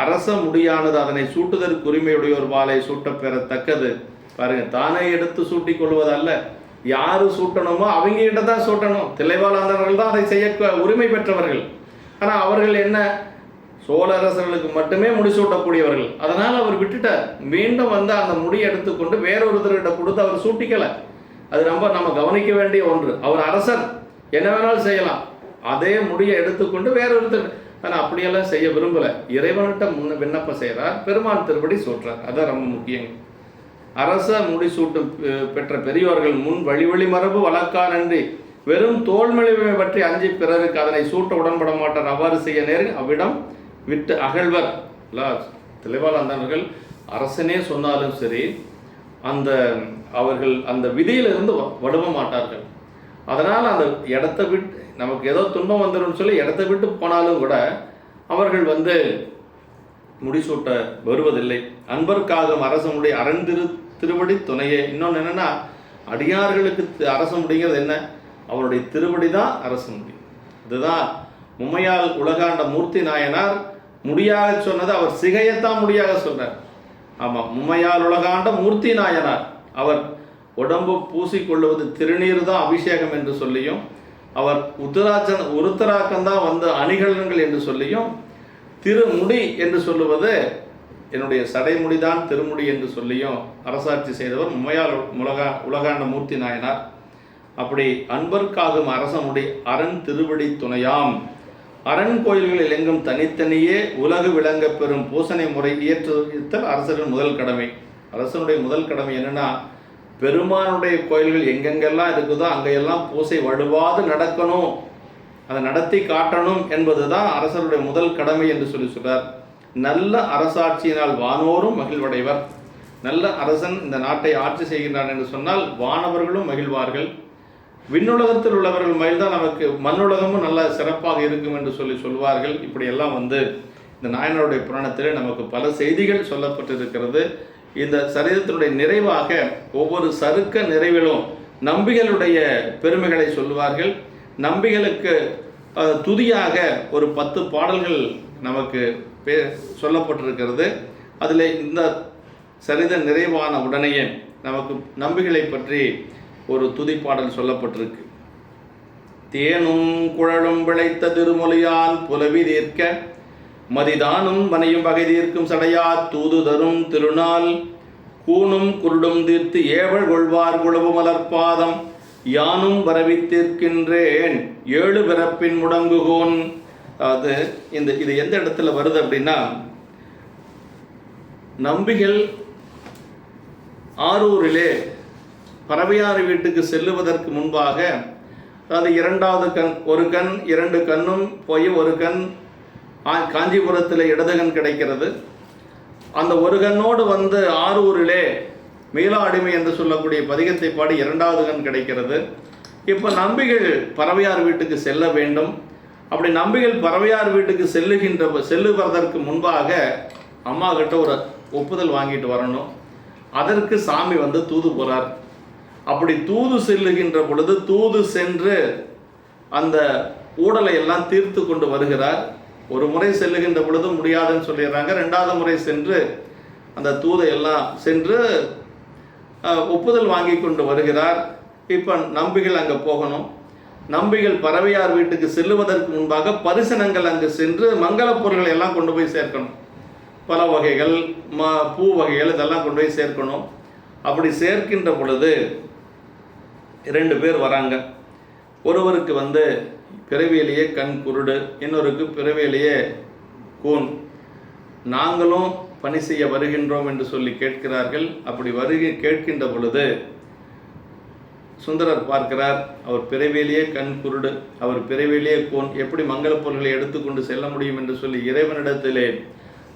அரச முடியானது அதனை சூட்டுதற்கு உரிமையுடைய ஒரு வாளை சூட்ட பெறத்தக்கது. பாருங்க, தானே எடுத்து சூட்டிக் கொள்வது அல்ல, யாரு சூட்டணுமோ அவங்க கிட்ட தான் சூட்டணும். தில்லைவாழாந்தவர்கள் தான் அதை செய்ய உரிமை பெற்றவர்கள். ஆனால் அவர்கள் என்ன, சோழ அரசர்களுக்கு மட்டுமே முடிசூட்டக்கூடியவர்கள். அதனால் அவர் விட்டுட்டார். மீண்டும் வந்து அந்த முடியை எடுத்துக்கொண்டு வேறொருத்தர்கிட்ட கொடுத்து அவர் சூட்டிக்கல. அது நம்ம கவனிக்க வேண்டிய ஒன்று. அவர் அரசர், என்ன வேணாலும் செய்யலாம். அதே முடியை எடுத்துக்கொண்டு வேறொருத்தர், ஆனால் அப்படியெல்லாம் செய்ய விரும்பலை. இறைவன்கிட்ட விண்ணப்பம் செய்கிறார், பெருமான் திருப்படி சூட்டுறார். அதான் ரொம்ப முக்கியம். அரச முடிசூட்டு பெற்ற பெரியோர்கள் முன் வழி மரபு வழக்கானன்றி வெறும் தோல்மெளிமை பற்றி அஞ்சி பிறருக்கு அதனை சூட்ட உடன்பட மாட்டார். அவ்வாறு செய்ய நேரில் அவ்விடம் விட்டு அகழ்வர். தெளிவாளர்கள் அரசனே சொன்னாலும் சரி, அவர்கள் அந்த விதியிலிருந்து வடுவ மாட்டார்கள். அதனால் அந்த இடத்த விட்டு நமக்கு ஏதோ துன்பம் வந்துடும் சொல்லி இடத்த விட்டு போனாலும் கூட அவர்கள் முடிசூட்ட வருவதில்லை. அன்பருக்காக அரச முடி அரண் திருவடி துணையே. இன்னொன்று என்னன்னா, அடியார்களுக்கு அரச முடிங்கிறது என்ன? அவருடைய திருவடி தான் அரச முடி. இதுதான் மும்மையால் உலகாண்ட மூர்த்தி நாயனார் முடியாக சொன்னது. அவர் சிகையத்தான் முடியாக சொன்னார். ஆமாம், மும்மையால் உலகாண்ட மூர்த்தி நாயனார் அவர் உடம்பு பூசிக்கொள்வது திருநீர் தான் அபிஷேகம் என்று சொல்லியும், அவர் உருத்தராக்கம்தான் அணிகலன்கள் என்று சொல்லியும், திருமுடி என்று சொல்லுவது என்னுடைய சடைமுடிதான் திருமுடி என்று சொல்லியும் அரசாட்சி செய்தவர் மும்மையால் உலகாண்ட மூர்த்தி நாயனார். அப்படி அன்பர்க்காகும் அரசமுடி அரண் திருவடி துணையாம். அரண் கோயில்களில் எங்கும் தனித்தனியே உலகு விளங்க பெறும் பூசனை முறை இயற்றுத்தல் அரசரின் முதல் கடமை. அரசனுடைய முதல் கடமை என்னன்னா, பெருமானுடைய கோயில்கள் எங்கெங்கெல்லாம் இருக்குதோ அங்கெல்லாம் பூசை வலுவாது நடக்கணும், அதை நடத்தி காட்டணும் என்பதுதான் அரசருடைய முதல் கடமை என்று சொல்றார். நல்ல அரசாட்சியினால் வானோரும் மகிழ்வடைவர். நல்ல அரசன் இந்த நாட்டை ஆட்சி செய்கின்றான் என்று சொன்னால் வானவர்களும் மகிழ்வார்கள். விண்ணுலகத்தில் உள்ளவர்கள் மகிழ்தான் நமக்கு மண்ணுலகமும் நல்ல சிறப்பாக இருக்கும் என்று சொல்வார்கள். இப்படியெல்லாம் இந்த நாயனாருடைய புராணத்திலே நமக்கு பல செய்திகள் சொல்லப்பட்டிருக்கிறது. இந்த சரித்திரத்தினுடைய நிறைவாக ஒவ்வொரு சருக்க நிறைவிலும் நம்பிகளுடைய பெருமைகளை சொல்லுவார்கள். நம்பிகளுக்கு துதியாக ஒரு 10 பாடல்கள் நமக்கு சொல்லப்பட்டிருக்கிறது. அதில் இந்த சரித நிறைவான உடனேயே நமக்கு நம்பிகளை பற்றி ஒரு துதி பாடல் சொல்லப்பட்டிருக்கு. தேனும் குழலும் விளைத்த திருமொழியான் புலவி தீர்க்க மதிதானும் வனையும் வகை தீர்க்கும் சடையா தூது தரும் திருநாள் கூணும் குருடும் தீர்த்து ஏவல் கொள்வார் குளவு மலர்பாதம் யானும் வரவித்திருக்கின்றேன் 7 பிறப்பின் முடங்குகோன். அது இது எந்த இடத்துல வருது அப்படின்னா, நம்பிகள் ஆரூரிலே பறவையாறு வீட்டுக்கு செல்லுவதற்கு முன்பாக, அதாவது 2வது கண், ஒரு கண் 2 கண்ணும் போய் ஒரு கண் காஞ்சிபுரத்தில் இடது கண் கிடைக்கிறது. அந்த ஒரு கண்ணோடு ஆரூரிலே மீளா அடிமை என்று சொல்லக்கூடிய பதிகத்தை பாடி 2வது கண் கிடைக்கிறது. இப்போ நம்பிகள் பறவையார் வீட்டுக்கு செல்ல வேண்டும். அப்படி நம்பிகள் பறவையார் வீட்டுக்கு செல்லுவதற்கு முன்பாக அம்மா கிட்ட ஒரு ஒப்புதல் வாங்கிட்டு வரணும். அதற்கு சாமி தூது போகிறார். அப்படி தூது செல்லுகின்ற பொழுது தூது சென்று அந்த ஊடலை எல்லாம் தீர்த்து கொண்டு வருகிறார். ஒரு முறை செல்லுகின்ற பொழுது முடியாதுன்னு சொல்லிடுறாங்க. 2வது முறை சென்று அந்த தூதை எல்லாம் சென்று ஒப்புதல் வாங்கி கொண்டு வருகிறார். இப்போ நம்பிகள் அங்கே போகணும். நம்பிகள் பறவையார் வீட்டுக்கு செல்லுவதற்கு முன்பாக பரிசனங்கள் அங்கு சென்று மங்கள பொருட்களை எல்லாம் கொண்டு போய் சேர்க்கணும். பல வகைகள், பூ வகைகள் இதெல்லாம் கொண்டு போய் சேர்க்கணும். அப்படி சேர்க்கின்ற பொழுது 2 பேர் வராங்க. ஒருவருக்கு பிறவியிலேயே கண் குருடு, இன்னொருக்கு பிறவியிலேயே கூன். நாங்களும் பணி செய்ய வருகின்றோம் என்று சொல்லி கேட்கிறார்கள். அப்படி கேட்கின்ற பொழுது சுந்தரர் பார்க்கிறார், அவர் பிறவியிலேயே கண் குருடு, அவர் பிறவியிலேயே கூன், எப்படி மங்கள பொருட்களை எடுத்துக்கொண்டு செல்ல முடியும் என்று சொல்லி இறைவனிடத்திலே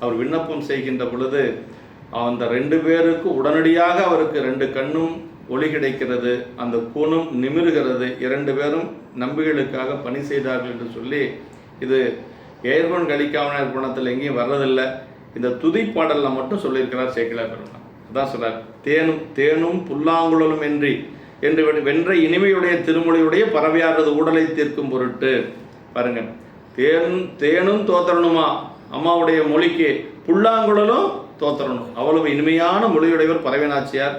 அவர் விண்ணப்பம் செய்கின்ற பொழுது அந்த 2 பேருக்கு உடனடியாக அவருக்கு 2 கண்ணும் ஒளி கிடைக்கிறது, அந்த கூணும் நிமிர்கிறது. 2 பேரும் நம்பிகளுக்காக பணி செய்தார்கள் என்று சொல்லி இது ஏர்கோன் கலிக்காவனர் புராணத்தில் எங்கேயும் வர்றதில்லை. இந்த துதி பாடலில் மட்டும் சொல்லியிருக்கிறார் சேக்கிழார் பெருமான். அதான் சொல்றார், தேனும் புல்லாங்குழலும் என்று வென்ற இனிமையுடைய திருமொழியுடைய பறவையாரது ஊடலை தீர்க்கும் பொருட்டு. பாருங்க, தேனும் தோத்தரணுமா அம்மாவுடைய மொழிக்கு, புல்லாங்குழலும் தோத்தரணும். அவ்வளவு இனிமையான மொழியுடையவர் பறவைநாச்சியார்.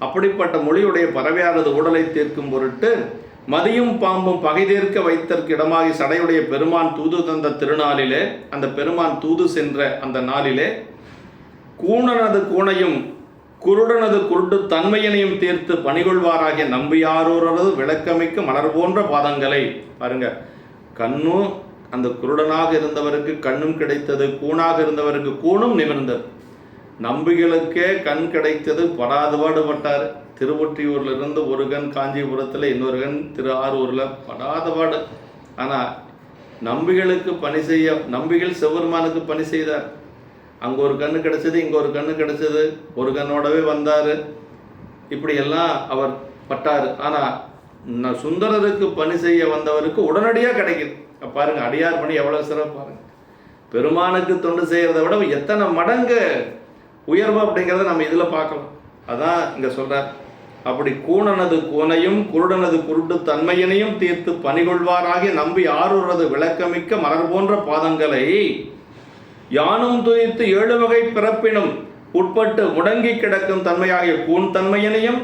அப்படிப்பட்ட மொழியுடைய பறவையாரது ஊடலை தீர்க்கும் பொருட்டு மதியும் பாம்பும் பகை தீர்க்க வைத்தற்கு இடமாகி சடையுடைய பெருமான் தூது தந்த திருநாளிலே, அந்த பெருமான் தூது சென்ற அந்த நாளிலே கூணனது கூணையும் குருடனது குருட்டு தன்மையினையும் தீர்த்து பணிகொள்வாராகிய நம்பியாரூரது விளக்கமிக்க மலர் போன்ற பாதங்களை. பாருங்க, கண்ணும் அந்த குருடனாக இருந்தவருக்கு கண்ணும் கிடைத்தது, கூணாக இருந்தவருக்கு கூணும் நிமிர்ந்தது. நம்பிகளுக்கே கண் கிடைத்தது படாதபாடு பட்டார். திருவொற்றியூர்லேருந்து ஒரு கண் காஞ்சிபுரத்தில், இன்னொரு கண் திரு ஆரூரில் படாதபாடு. ஆனால் நம்பிகளுக்கு பணி செய்ய, நம்பிகள் சிவபெருமானுக்கு பணி செய்தார். அங்கே ஒரு கண்ணு கிடைச்சது, இங்கே ஒரு கண்ணு கிடைச்சது, ஒரு கண்ணோடவே வந்தார். இப்படியெல்லாம் அவர் பட்டார். ஆனால் சுந்தரருக்கு பணி செய்ய வந்தவருக்கு உடனடியாக கிடைக்குது. பாருங்கள், அடியார் பணி எவ்வளோ சிறப்பு பாருங்கள். பெருமானுக்கு தொண்டு செய்கிறத விட எத்தனை மடங்கு உயர்வு அப்படிங்கிறத நம்ம இதில் பார்க்கலாம். அதான் இங்கே சொல்கிறார். அப்படி கூணனது கூனையும் குருடனது குருட்டு தன்மையினையும் தீர்த்து பணிகொள்வாராகி நம்பி ஆரூரது விளக்கமிக்க மலர் போன்ற பாதங்களை யானும் துதித்து 7 வகை பிறப்பினும் உட்பட்டு முடங்கி கிடக்கும் தன்மையாகிய கூண் தன்மையினையும்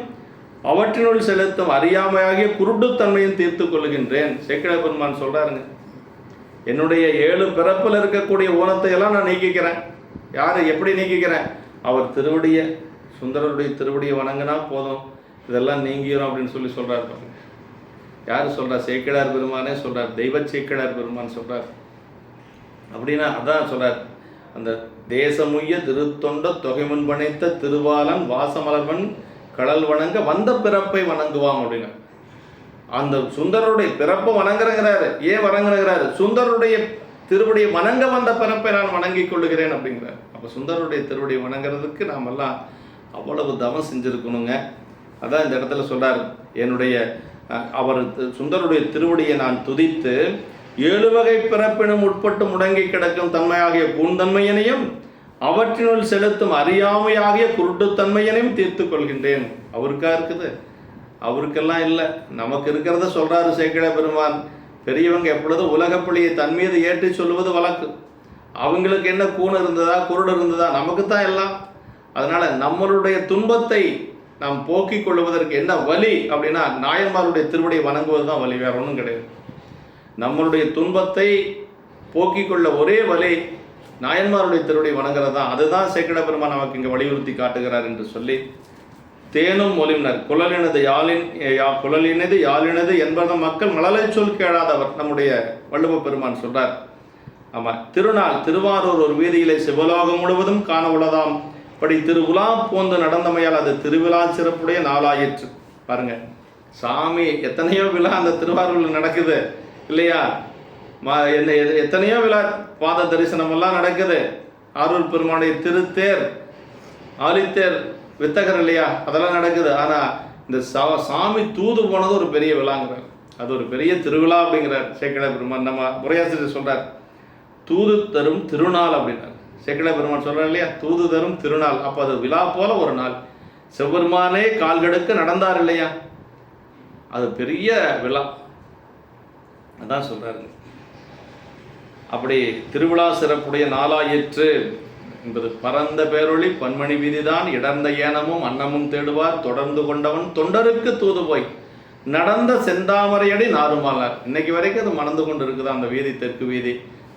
அவற்றினுள் செலுத்தும் அறியாமையாகிய குருட்டு தன்மையும் தீர்த்து கொள்கின்றேன். சேக்கிழார் பெருமான் சொல்றாருங்க, என்னுடைய 7 பிறப்பில் இருக்கக்கூடிய ஊனத்தை எல்லாம் நான் நீக்கிக்கிறேன். யாரை எப்படி நீக்கிக்கிறேன்? அவர் திருவடியை, சுந்தரருடைய திருவடியை வணங்கினா போதும், இதெல்லாம் நீங்கிரும் அப்படின்னு சொல்லி சொல்றார் பாருங்க. யார் சொல்றார்? சேக்கிழார் பெருமானே சொல்றார். தெய்வ சேக்கிழார் பெருமான் சொல்றார். அப்படின்னா அதான் சொல்றார், அந்த தேசமுய்ய திருத்தொண்ட தொகைமுன் பணித்த திருவாலன் வாசமலர்வன் கடல் வணங்க வந்த பிறப்பை வணங்குவாம் அப்படின்னா, அந்த சுந்தரருடைய பிறப்பை வணங்குறங்கிறாரு. ஏன் வணங்குறாரு? சுந்தரருடைய திருவடியை வணங்க வந்த பிறப்பை நான் வணங்கி கொள்ளுகிறேன் அப்படிங்கிறார். அப்போ சுந்தரருடைய திருவடியை வணங்குறதுக்கு நாம் எல்லாம் அவ்வளவு தவம் செஞ்சுருக்கணுங்க. அதான் இந்த இடத்துல சொல்றார், என்னுடைய அவர் சுந்தரருடைய திருவடியை நான் துதித்து 7 வகை பிறப்பினும் உட்பட்டு முடங்கி கிடக்கும் தன்மையாகிய பூந்தன்மையினையும் அவற்றினுள் செலுத்தும் அறியாமையாகிய குருட்டுத்தன்மையினையும் தீர்த்து கொள்கின்றேன். அவருக்கா இருக்குது? அவருக்கெல்லாம் இல்லை, நமக்கு இருக்கிறத சொல்றாரு சேக்கிழார் பெருமான். பெரியவங்க எப்பொழுதும் உலகப்பள்ளியை தன் மீது ஏற்றி சொல்லுவது வழக்கு. அவங்களுக்கு என்ன கூணு இருந்ததா குருடு இருந்ததா? நமக்கு தான் எல்லாம். அதனால நம்மளுடைய துன்பத்தை நாம் போக்கிக் கொள்வதற்கு என்ன வழி அப்படின்னா, நாயன்மாருடைய திருவடியை வணங்குவது தான் வழி, வேற ஒன்றும் கிடையாது. நம்மளுடைய துன்பத்தை போக்கிக் கொள்ள ஒரே வழி நாயன்மாருடைய திருவடியை வணங்குறது தான். அதுதான் சேக்கிழார் பெருமான் நமக்கு இங்கே வலியுறுத்தி காட்டுகிறார் என்று சொல்லி, தேனும் மொழியினர் குழலினது குழலினது யாழினது என்பத மக்கள் மழலை சொல் கேளாதவர் நம்முடைய வள்ளுவ பெருமான் சொல்றார். ஆமாம், திருநாள் திருவாரூர் ஒரு வீதியிலே சிவலோகம் முழுவதும் காண உள்ளதாம் படி திருவிழா போந்து நடந்தமையால் அது திருவிழா சிறப்புடைய நாளாயிற்று. பாருங்க, சாமி எத்தனையோ விழா அந்த திருவாரூரில் நடக்குது இல்லையா? எத்தனையோ விழா, பாத தரிசனம் எல்லாம் நடக்குது. ஆரூர் பெருமானுடைய திருத்தேர், ஆலித்தேர், வித்தகர் இல்லையா, அதெல்லாம் நடக்குது. ஆனால் இந்த சாமி தூது போனது ஒரு பெரிய விழாங்கிறார். அது ஒரு பெரிய திருவிழா அப்படிங்கிறார் சேக்கிழார் பெருமான். நம்ம உரையாசிரியர் சொல்றார், தூது தரும் திருநாள் அப்படின்னார். சேக்கிழார் பெருமான் சொல்றார் இல்லையா, தூது தரும் திருநாள். அப்போ அது விழா போல ஒரு நாள். சிவபெருமானே கால்கடுக்க நடந்தார் இல்லையா, அது பெரிய விழா. அதான் சொல்றாரு. அப்படி திருவிழா சிறப்புடைய நாளாயிற்று என்பது பரந்த பேரொளி பன்மணி வீதிதான் இடர்ந்த ஏனமும் அன்னமும் தேடுவார் தொடர்ந்து கொண்டவன் தொண்டருக்கு தூது போய் நடந்த செந்தாமரையடி நாருமாளார். இன்னைக்கு வரைக்கும் அது மணந்து கொண்டு இருக்குது அந்த வீதி, தெற்கு வீதி,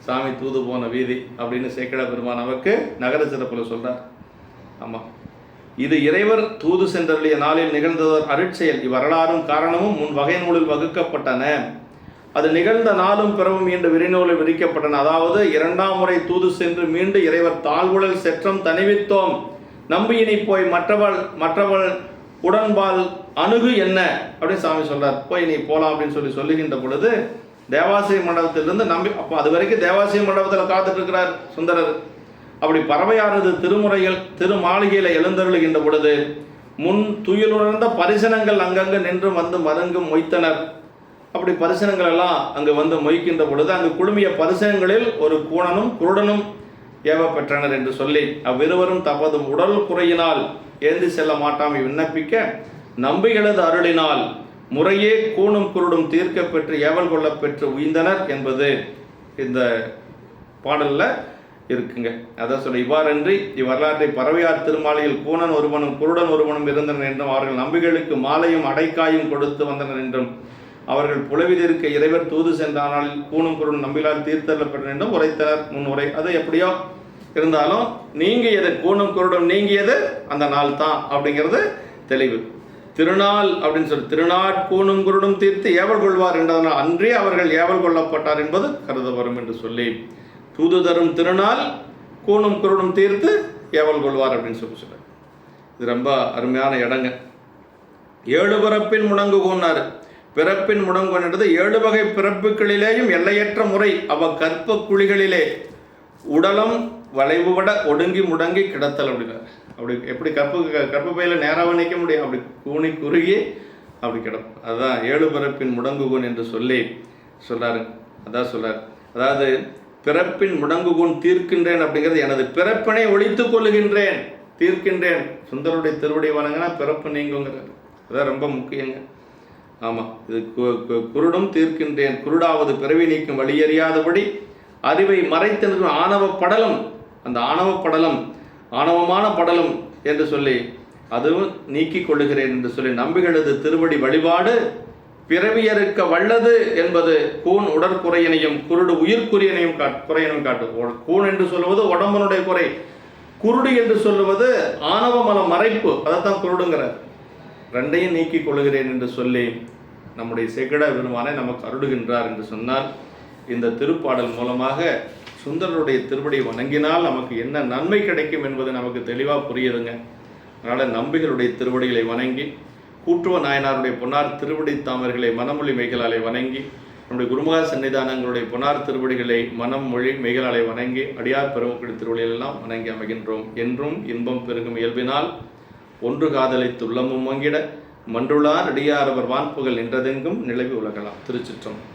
சாமி தூது போன வீதி அப்படின்னு சேக்கிழார் பெருமான் நமக்கு நகர சிறப்பில் சொல்றார். ஆமாம், இது இறைவர் தூது சென்றருளிய நாளில் நிகழ்ந்ததோர் அருட்செயல். இவ்வரலாறும் காரணமும் முன் வகை நூலில் வகுக்கப்பட்டன. அது நிகழ்ந்த நாளும் பிறவும் மீண்டு விரிநூலில் விரிக்கப்பட்டன. அதாவது 2ஆம் முறை தூது சென்று மீண்டு இறைவர் தாழ்வுழல் செற்றம் தணிவித்தோம் நம்பியினி போய் மற்றவள் உடன்பால் அணுகு என்ன அப்படின்னு சாமி சொல்றார். போய் நீ போலாம் அப்படின்னு சொல்லுகின்ற பொழுது தேவாசிரிய மண்டபத்திலிருந்து நம்பி, அப்போ அது வரைக்கும் தேவாசிரிய மண்டபத்தில் காத்துட்டு இருக்கிறார் சுந்தரர். அப்படி பறவையானது திருமுறைகள் திருமாளிகையில் எழுந்தருளுகின்ற பொழுது முன் துயிலுணர்ந்த பரிசனங்கள் அங்கங்கு நின்று வந்து மருங்கும் மொய்த்தனர். அப்படி பரிசனங்கள் எல்லாம் அங்கு வந்து மொய்க்கின்ற பொழுது அங்கு குழுமிய பரிசனங்களில் ஒரு கூணனும் குருடனும் ஏவ பெற்றனர் என்று சொல்லி அவ்விருவரும் தமது உடல் குறையினால் ஏந்தி செல்ல மாட்டாமை விண்ணப்பிக்க நம்பிகளது அருளினால் முறையே கூணும் குருடும் தீர்க்க பெற்று ஏவல் கொள்ள பெற்று உய்ந்தனர் என்பது இந்த பாடலில் இருக்குங்க. அதான் சொல்ல, இவ்வாறன்றி இவ்வரலாற்றை பறவையார் திருமாலையில் கூணன் ஒருவனும் குருடன் ஒருவனும் இருந்தனர் என்றும் அவர்கள் நம்பிகளுக்கு மாலையும் அடைக்காயும் கொடுத்து வந்தனர் என்றும் அவர்கள் புலவிதிருக்க இறைவர் தூது சென்றானால் கூணும் குருடன் நம்பிலால் தீர்த்தரப்பட்டனர் என்றும் உரைத்தனர் முன்னுரை. அது எப்படியோ இருந்தாலும் நீங்கியது, கூணும் குருடும் நீங்கியது அந்த நாள் தான் அப்படிங்கிறது தெளிவு. திருநாள் அப்படின்னு சொல்லி திருநாட்கூணும் குருடும் தீர்த்து ஏவல் கொள்வார் என்றதனால் அன்றே அவர்கள் ஏவல் கொள்ளப்பட்டார் என்பது கருத வரும் என்று சொல்லி தூது தரும் திருநாள் கூணும் குருடும் தீர்த்து ஏவல் கொள்வார் அப்படின்னு சொல்கிறார். இது ரொம்ப அருமையான இடங்க. 7 பிறப்பின் முடங்குகோன்னாரு. பிறப்பின் முடங்குன்றது 7 வகை பிறப்புகளிலேயும் எல்லையற்ற முறை. அவ கற்ப குழிகளிலே உடலம் வளைவுபட ஒடுங்கி முடங்கி கிடத்தல் அப்படின்னார். அப்படி எப்படி கற்ப பையில நேராக நிற்க முடியும்? அப்படி கூணி குறுகி அப்படி கிடக்கும். அதுதான் 7 பிறப்பின் முடங்குகோன் என்று சொல்லி சொல்றாரு. அதான் சொல்றார். அதாவது பிறப்பின் முடங்குகோன் தீர்க்கின்றேன் அப்படிங்கிறது எனது பிறப்பினை ஒழித்துக் கொள்ளுகின்றேன், தீர்க்கின்றேன். சுந்தருடைய திருவடி வணங்கினா பிறப்பு நீங்குங்கிறார். அதான் ரொம்ப முக்கியங்க. ஆமாம், இது குருடும் தீர்க்கின்றேன், குருடாவது பிறவி நீக்கும் வழியறியாதபடி அறிவை மறைத்து நிற்கும் ஆணவ படலம், அந்த ஆணவ படலம் ஆணவமான படலம் என்று சொல்லி அதுவும் நீக்கிக் கொள்ளுகிறேன் என்று சொல்லி நம்பிகளது திருவடி வழிபாடு பிறவியறுக்க வல்லது என்பது கூன் உடற்குறையினையும் குருடு உயிர்க்குறையினையும் குறையினையும் காட்டும். கூன் என்று சொல்லுவது உடம்பனுடைய குறை, குருடு என்று சொல்லுவது ஆணவ மல மறைப்பு, அதைத்தான் குருடுங்கிறார். ரெண்டையும் நீக்கிக் கொள்ளுகிறேன் என்று சொல்லி நம்முடைய செகட பெருமானை நமக்கு அருளுகின்றார் என்று சொன்னால், இந்த திருப்பாடல் மூலமாக சுந்தரருடைய திருவடியை வணங்கினால் நமக்கு என்ன நன்மை கிடைக்கும் என்பது நமக்கு தெளிவாக புரியுதுங்க. அதனால் நம்பிகளுடைய திருவடிகளை வணங்கி, கூட்டுவ நாயனாருடைய பொன்னார் திருவடி தாமர்களை மனமொழி மெய்களாலை வணங்கி, நம்முடைய குருமகா சன்னிதானங்களுடைய பொன்னார் திருவடிகளை மனம் மொழி மெய்களாலை வணங்கி, அடியார் பெருமக்களுடைய திருவடிகளெல்லாம் வணங்கி அமைகின்றோம். என்றும் இன்பம் பெருகும் இயல்பினால் ஒன்று காதலித்து உள்ளமும் மங்கிட மன்றுளார் அடியாரவர் வான்புகள் நின்றதெங்கும் நிலவி உலகலாம். திருச்சிற்றம்பலம்.